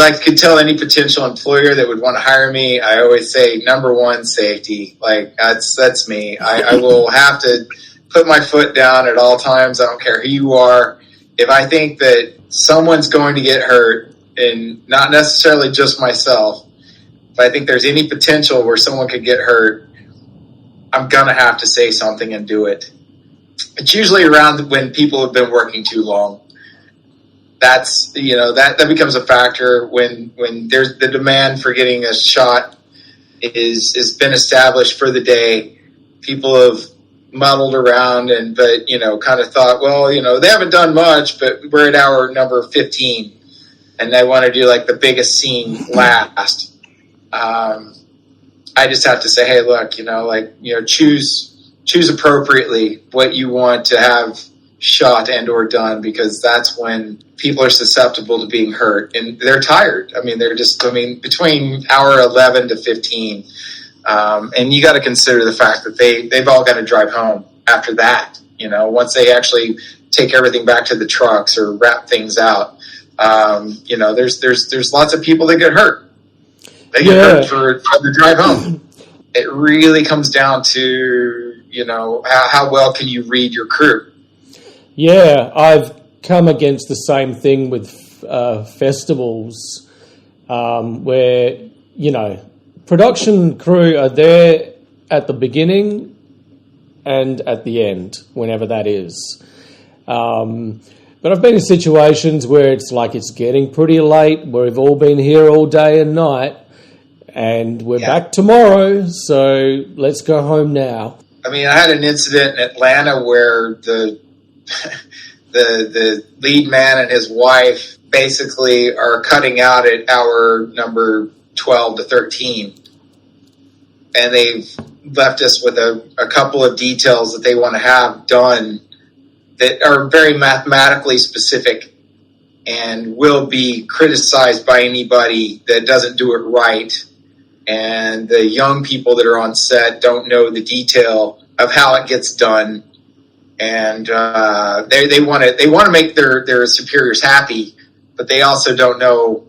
Speaker 3: I could tell any potential employer that would want to hire me, I always say number one, safety. Like that's me. I will have to put my foot down at all times. I don't care who you are. If I think that someone's going to get hurt, and not necessarily just myself, if I think there's any potential where someone could get hurt, I'm going to have to say something and do it. It's usually around when people have been working too long. That's, that becomes a factor when there's the demand for getting a shot is been established for the day. People have muddled around but kind of thought, well, they haven't done much, but we're at hour number 15 and they want to do like the biggest scene last. I just have to say, hey, look, choose appropriately what you want to have shot and or done, because that's when people are susceptible to being hurt and they're tired. I mean, between hour 11 to 15. And you got to consider the fact that they've all got to drive home after that, once they actually take everything back to the trucks or wrap things out. There's lots of people that get hurt. They get hurt for the drive home. It really comes down to, how well can you read your crew?
Speaker 2: Yeah, I've come against the same thing with festivals where, production crew are there at the beginning and at the end, whenever that is. But I've been in situations where it's like it's getting pretty late, where we've all been here all day and night, and we're back tomorrow, so let's go home now.
Speaker 3: I mean, I had an incident in Atlanta where the lead man and his wife basically are cutting out at hour number 12 to 13. And they've left us with a couple of details that they want to have done that are very mathematically specific and will be criticized by anybody that doesn't do it right. And the young people that are on set don't know the detail of how it gets done. And they want to make their superiors happy, but they also don't know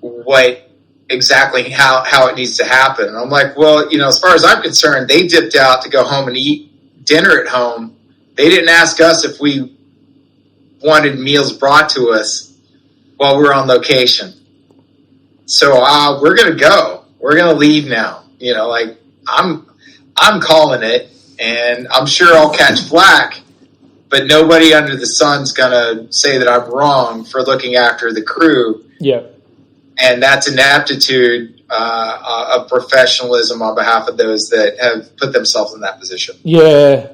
Speaker 3: what exactly how it needs to happen. And I'm like, well, as far as I'm concerned, they dipped out to go home and eat dinner at home. They didn't ask us if we wanted meals brought to us while we're on location. So we're gonna go. We're gonna leave now. I'm calling it, and I'm sure I'll catch flack. But nobody under the sun's gonna say that I'm wrong for looking after the crew.
Speaker 2: Yeah.
Speaker 3: And that's an aptitude of professionalism on behalf of those that have put themselves in that position.
Speaker 2: Yeah.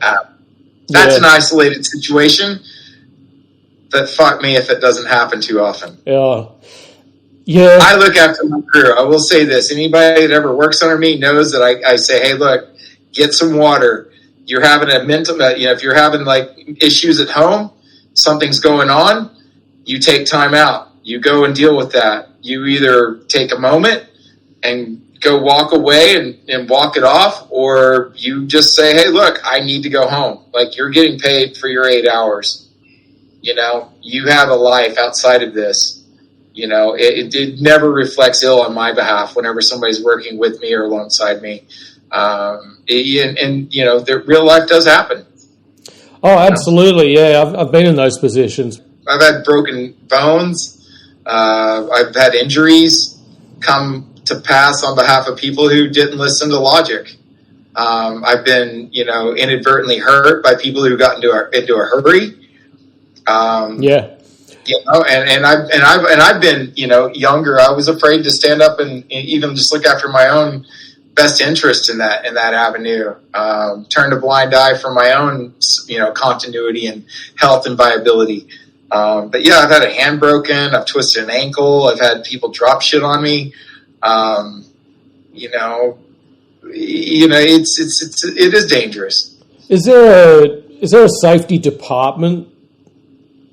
Speaker 3: That's an isolated situation, but fuck me if it doesn't happen too often.
Speaker 2: Yeah.
Speaker 3: I look after my crew. I will say this. Anybody that ever works under me knows that I say, hey, look, get some water. You're having a mental, if you're having like issues at home, something's going on, you take time out. You go and deal with that. You either take a moment and go walk away and walk it off, or you just say, hey, look, I need to go home. Like, you're getting paid for your 8 hours. You have a life outside of this. It never reflects ill on my behalf whenever somebody's working with me or alongside me. The real life does happen.
Speaker 2: Oh, absolutely. Yeah. I've been in those positions.
Speaker 3: I've had broken bones. I've had injuries come to pass on behalf of people who didn't listen to logic. I've been, inadvertently hurt by people who got into a hurry. I've been, younger. I was afraid to stand up and even just look after my own best interest in that avenue. Turned a blind eye for my own, continuity and health and viability. But yeah, I've had a hand broken. I've twisted an ankle. I've had people drop shit on me. It is dangerous.
Speaker 2: Is there a safety department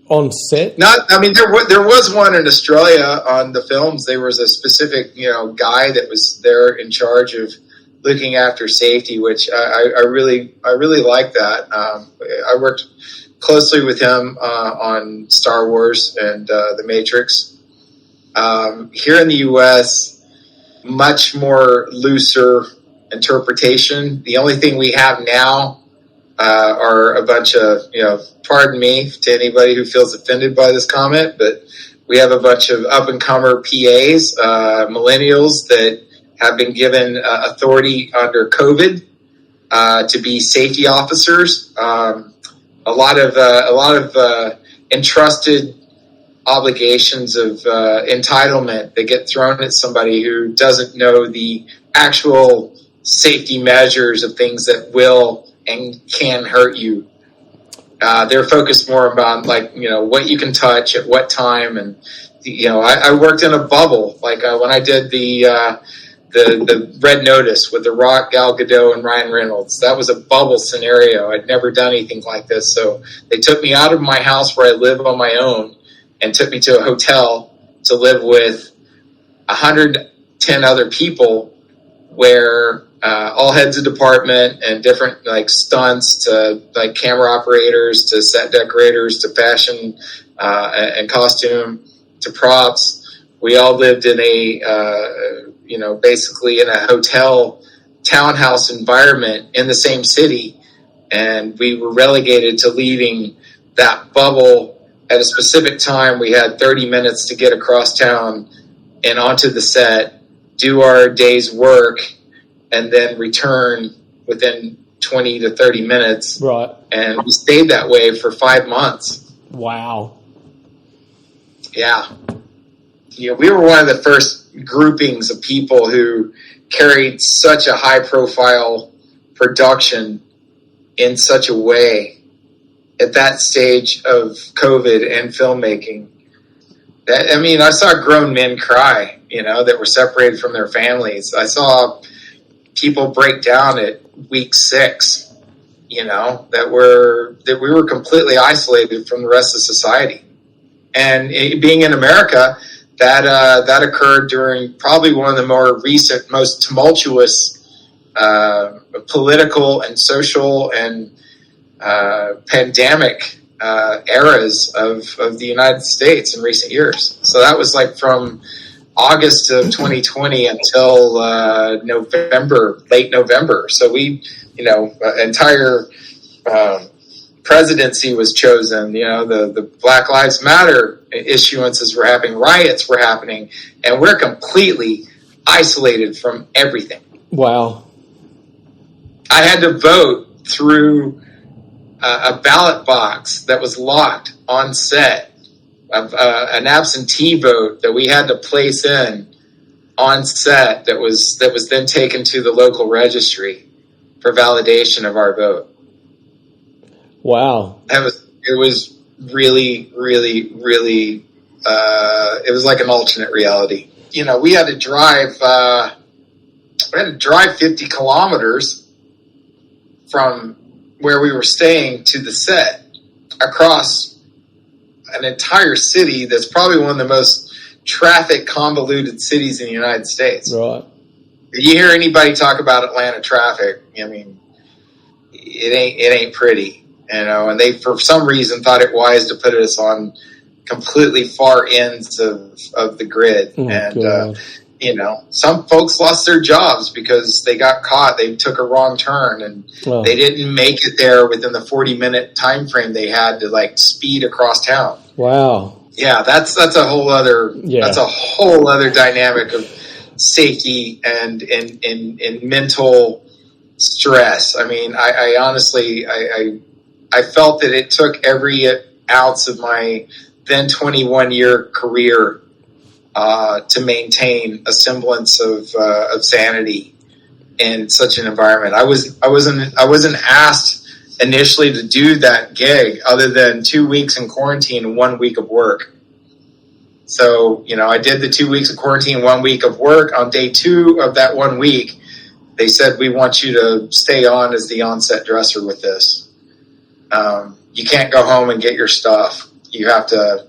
Speaker 2: on set?
Speaker 3: There was one in Australia on the films. There was a specific, guy that was there in charge of looking after safety, which I really like that. I worked closely with him on Star Wars and The Matrix. Here in the U.S., much more looser interpretation. The only thing we have now are a bunch of, pardon me to anybody who feels offended by this comment, but we have a bunch of up-and-comer PAs, millennials that have been given authority under COVID to be safety officers. A lot of entrusted obligations of entitlement that get thrown at somebody who doesn't know the actual safety measures of things that will and can hurt you. They're focused more about what you can touch at what time, and I worked in a bubble. Like when I did the Red Notice with The Rock, Gal Gadot, and Ryan Reynolds. That was a bubble scenario. I'd never done anything like this. So they took me out of my house where I live on my own and took me to a hotel to live with 110 other people, where all heads of department and different stunts to camera operators to set decorators to fashion and costume to props. We all lived in basically in a hotel townhouse environment in the same city. And we were relegated to leaving that bubble at a specific time. We had 30 minutes to get across town and onto the set, do our day's work, and then return within 20 to 30 minutes.
Speaker 2: Right.
Speaker 3: And we stayed that way for 5 months.
Speaker 2: Wow.
Speaker 3: Yeah. We were one of the first groupings of people who carried such a high-profile production in such a way at that stage of COVID and filmmaking. I saw grown men cry, that were separated from their families. I saw people break down at week 6, that we were completely isolated from the rest of society. And being in America, that occurred during probably one of the more recent, most tumultuous political and social and pandemic eras of the United States in recent years. So that was from August of 2020 until late November. So we, entire presidency was chosen. The Black Lives Matter issuances were happening, riots were happening, and we're completely isolated from everything.
Speaker 2: Wow.
Speaker 3: I had to vote through a ballot box that was locked on set an absentee vote that we had to place in on set that was then taken to the local registry for validation of our vote.
Speaker 2: Wow.
Speaker 3: It was really, really, really, it was like an alternate reality. You know, we had to drive 50 kilometers from where we were staying to the set across an entire city that's probably one of the most traffic convoluted cities in the United States.
Speaker 2: Right.
Speaker 3: If you hear anybody talk about Atlanta traffic, I mean, it ain't pretty, you know, and they, for some reason, thought it wise to put us on completely far ends of the grid.
Speaker 2: Oh,
Speaker 3: and, you know, some folks lost their jobs because they got caught. They took a wrong turn and they didn't make it there within the 40-minute time frame they had to like speed across town.
Speaker 2: Wow.
Speaker 3: Yeah, that's a whole other that's a whole other dynamic of safety and mental stress. I mean, I honestly I felt that it took every ounce of my then 21-year career to maintain a semblance of sanity in such an environment. I wasn't asked initially to do that gig other than 2 weeks in quarantine and 1 week of work. So, you know, I did the 2 weeks of quarantine, 1 week of work. On day 2 of that 1 week, they said, we want you to stay on as the on-set dresser with this. You can't go home and get your stuff. You have to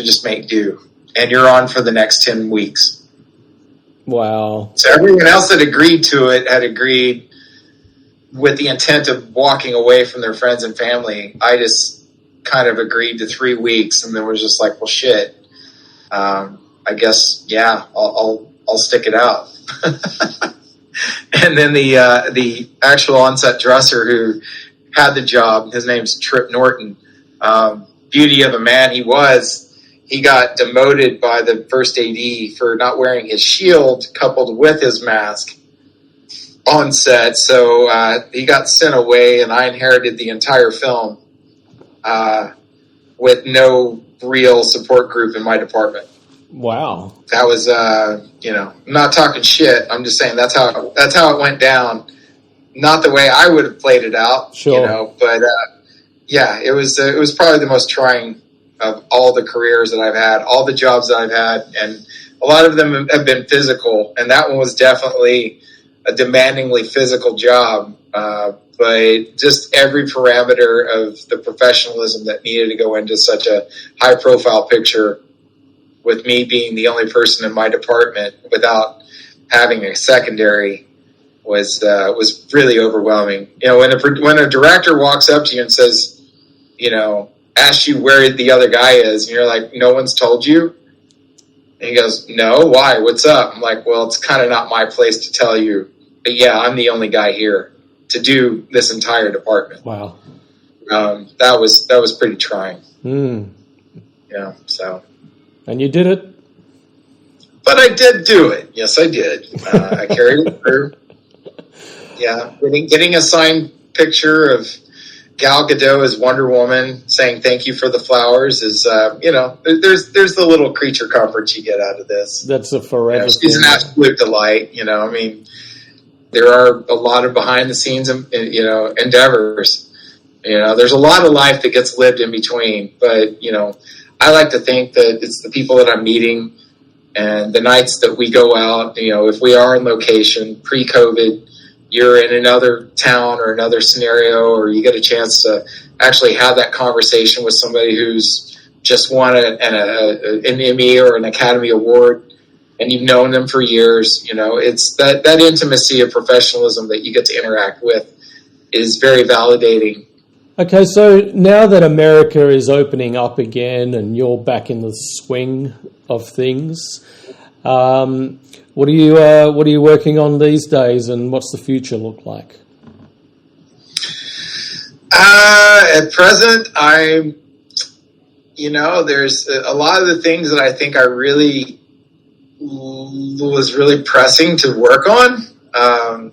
Speaker 3: just make do. And you're on for the next 10 weeks.
Speaker 2: Wow.
Speaker 3: So everyone else that agreed to it had agreed with the intent of walking away from their friends and family. I just kind of agreed to 3 weeks and then was just like, well, shit. I guess, yeah, I'll stick it out. And then the actual on-set dresser who had the job, his name's Trip Norton. Beauty of a man he got demoted by the first AD for not wearing his shield coupled with his mask on set. So he got sent away and I inherited the entire film with no real support group in my department.
Speaker 2: Wow.
Speaker 3: That was, you know, I'm not talking shit. I'm just saying that's how it went down. Not the way I would have played it out,
Speaker 2: sure.
Speaker 3: You know, but yeah, it was probably the most trying of all the careers that I've had, all the jobs that I've had, and a lot of them have been physical, and that one was definitely a demandingly physical job, but just every parameter of the professionalism that needed to go into such a high-profile picture, with me being the only person in my department without having a secondary, was really overwhelming. You know, when a director walks up to you and says, you know, asks you where the other guy is, and you're like, no one's told you? And he goes, no, why? What's up? I'm like, well, it's kind of not my place to tell you. But yeah, I'm the only guy here to do this entire department.
Speaker 2: Wow.
Speaker 3: That was pretty trying. Yeah, so. And
Speaker 2: you did it?
Speaker 3: But I did do it. Yes, I did. I carried it through. Yeah, getting a signed picture of Gal Gadot as Wonder Woman saying thank you for the flowers is, you know, there's the little creature comforts you get out of this.
Speaker 2: That's a forever thing.
Speaker 3: She's an absolute delight, you know. I mean, there are a lot of behind-the-scenes, you know, endeavors. You know, there's a lot of life that gets lived in between. But, you know, I like to think that it's the people that I'm meeting and the nights that we go out, you know, if we are in location, pre-COVID, you're in another town or another scenario, or you get a chance to actually have that conversation with somebody who's just won an Emmy or an Academy Award, and you've known them for years. You know, it's that intimacy of professionalism that you get to interact with is very validating. Okay,
Speaker 2: so now that America is opening up again and you're back in the swing of things, what are you working on these days, and what's the future look like?
Speaker 3: At present, there's a lot of the things that I think I really was really pressing to work on,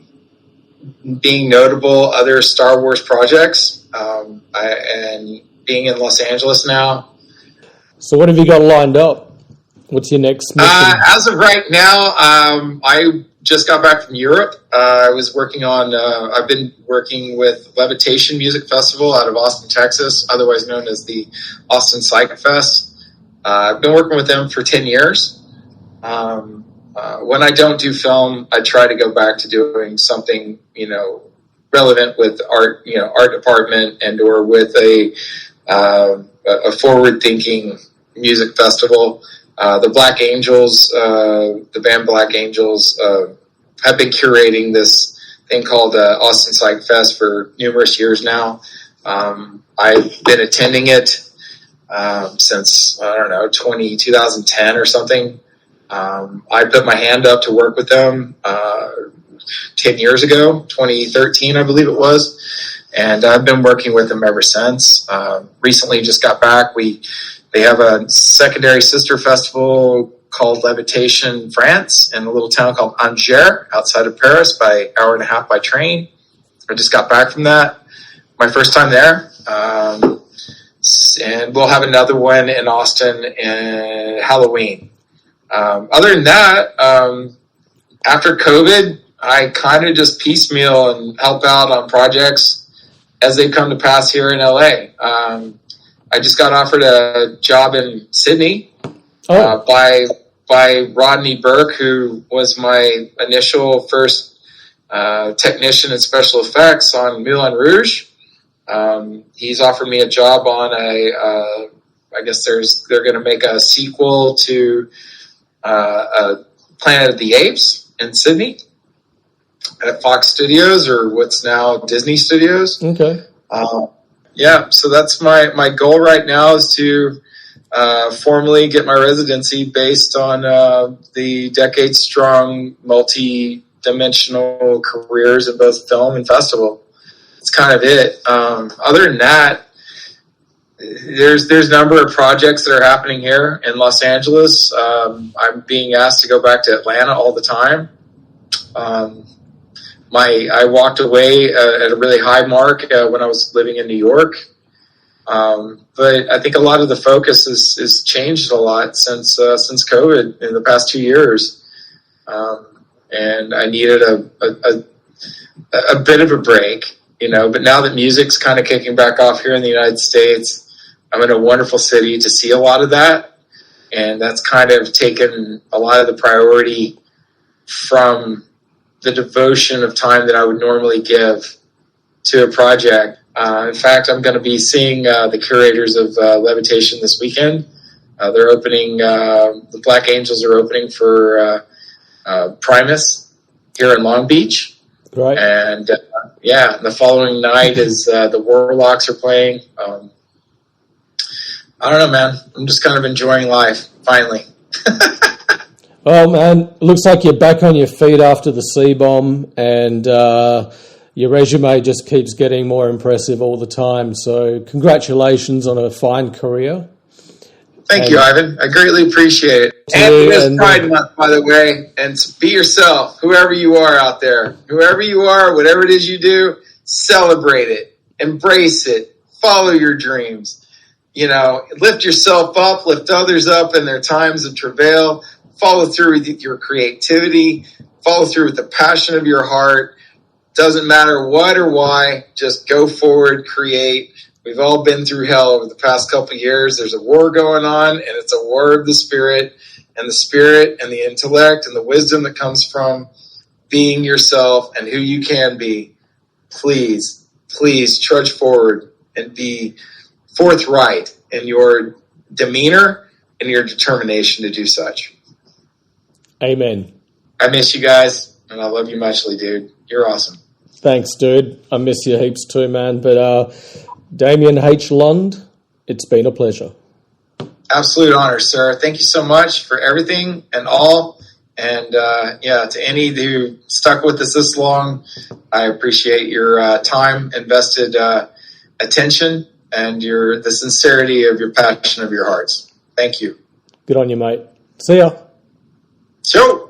Speaker 3: being notable other Star Wars projects, and being in Los Angeles now.
Speaker 2: So what have you got lined up? What's your next mission?
Speaker 3: As of right now, I just got back from Europe. I was working on, I've been working with Levitation Music Festival out of Austin, Texas, otherwise known as the Austin Psych Fest. I've been working with them for 10 years. When I don't do film, I try to go back to doing something, relevant with art, art department and or with a forward-thinking music festival. The Black Angels, the band Black Angels, have been curating this thing called Austin Psych Fest for numerous years now. I've been attending it since, 2010 or something. I put my hand up to work with them 10 years ago, 2013, I believe it was. And I've been working with them ever since. Recently just got back. They have a secondary sister festival called Levitation France in a little town called Angers outside of Paris by hour and a half by train. I just got back from that. My first time there. And we'll have another one in Austin in Halloween. Other than that, after COVID, I kind of just piecemeal and help out on projects as they come to pass here in LA. I just got offered a job in Sydney by Rodney Burke, who was my initial first technician in special effects on Moulin Rouge. He's offered me a job on I guess they're going to make a sequel to Planet of the Apes in Sydney at Fox Studios, or what's now Disney Studios.
Speaker 2: Okay.
Speaker 3: So that's my goal right now, is to formally get my residency based on the decades-strong, multi-dimensional careers in both film and festival. It's kind of it. Other than that, there's a number of projects that are happening here in Los Angeles. I'm being asked to go back to Atlanta all the time. I walked away at a really high mark when I was living in New York. But I think a lot of the focus is changed a lot since COVID in the past 2 years. And I needed a bit of a break, but now that music's kind of kicking back off here in the United States, I'm in a wonderful city to see a lot of that. And that's kind of taken a lot of the priority from the devotion of time that I would normally give to a project. In fact, I'm going to be seeing the curators of Levitation this weekend. They're opening, the Black Angels are opening for Primus here in Long Beach.
Speaker 2: Right.
Speaker 3: And the following night is the Warlocks are playing. I don't know, man. I'm just kind of enjoying life, finally.
Speaker 2: Well, man, looks like you're back on your feet after the C-bomb, and your resume just keeps getting more impressive all the time. So congratulations on a fine career.
Speaker 3: Thank you, Ivan. I greatly appreciate it. And it's Pride Month, by the way. And be yourself, whoever you are out there. Whoever you are, whatever it is you do, celebrate it. Embrace it. Follow your dreams. Lift yourself up, lift others up in their times of travail. Follow through with your creativity. Follow through with the passion of your heart. Doesn't matter what or why. Just go forward, create. We've all been through hell over the past couple of years. There's a war going on, and it's a war of the spirit and the intellect and the wisdom that comes from being yourself and who you can be. Please trudge forward and be forthright in your demeanor and your determination to do such.
Speaker 2: Amen.
Speaker 3: I miss you guys, and I love you muchly, dude. You're awesome.
Speaker 2: Thanks, dude. I miss you heaps too, man. But Damian H Lund, it's been a pleasure.
Speaker 3: Absolute honor, sir. Thank you so much for everything and all. And to any who stuck with us this long, I appreciate your time, invested attention, and the sincerity of your passion of your hearts. Thank you.
Speaker 2: Good on you, mate. See ya.
Speaker 3: Ciao.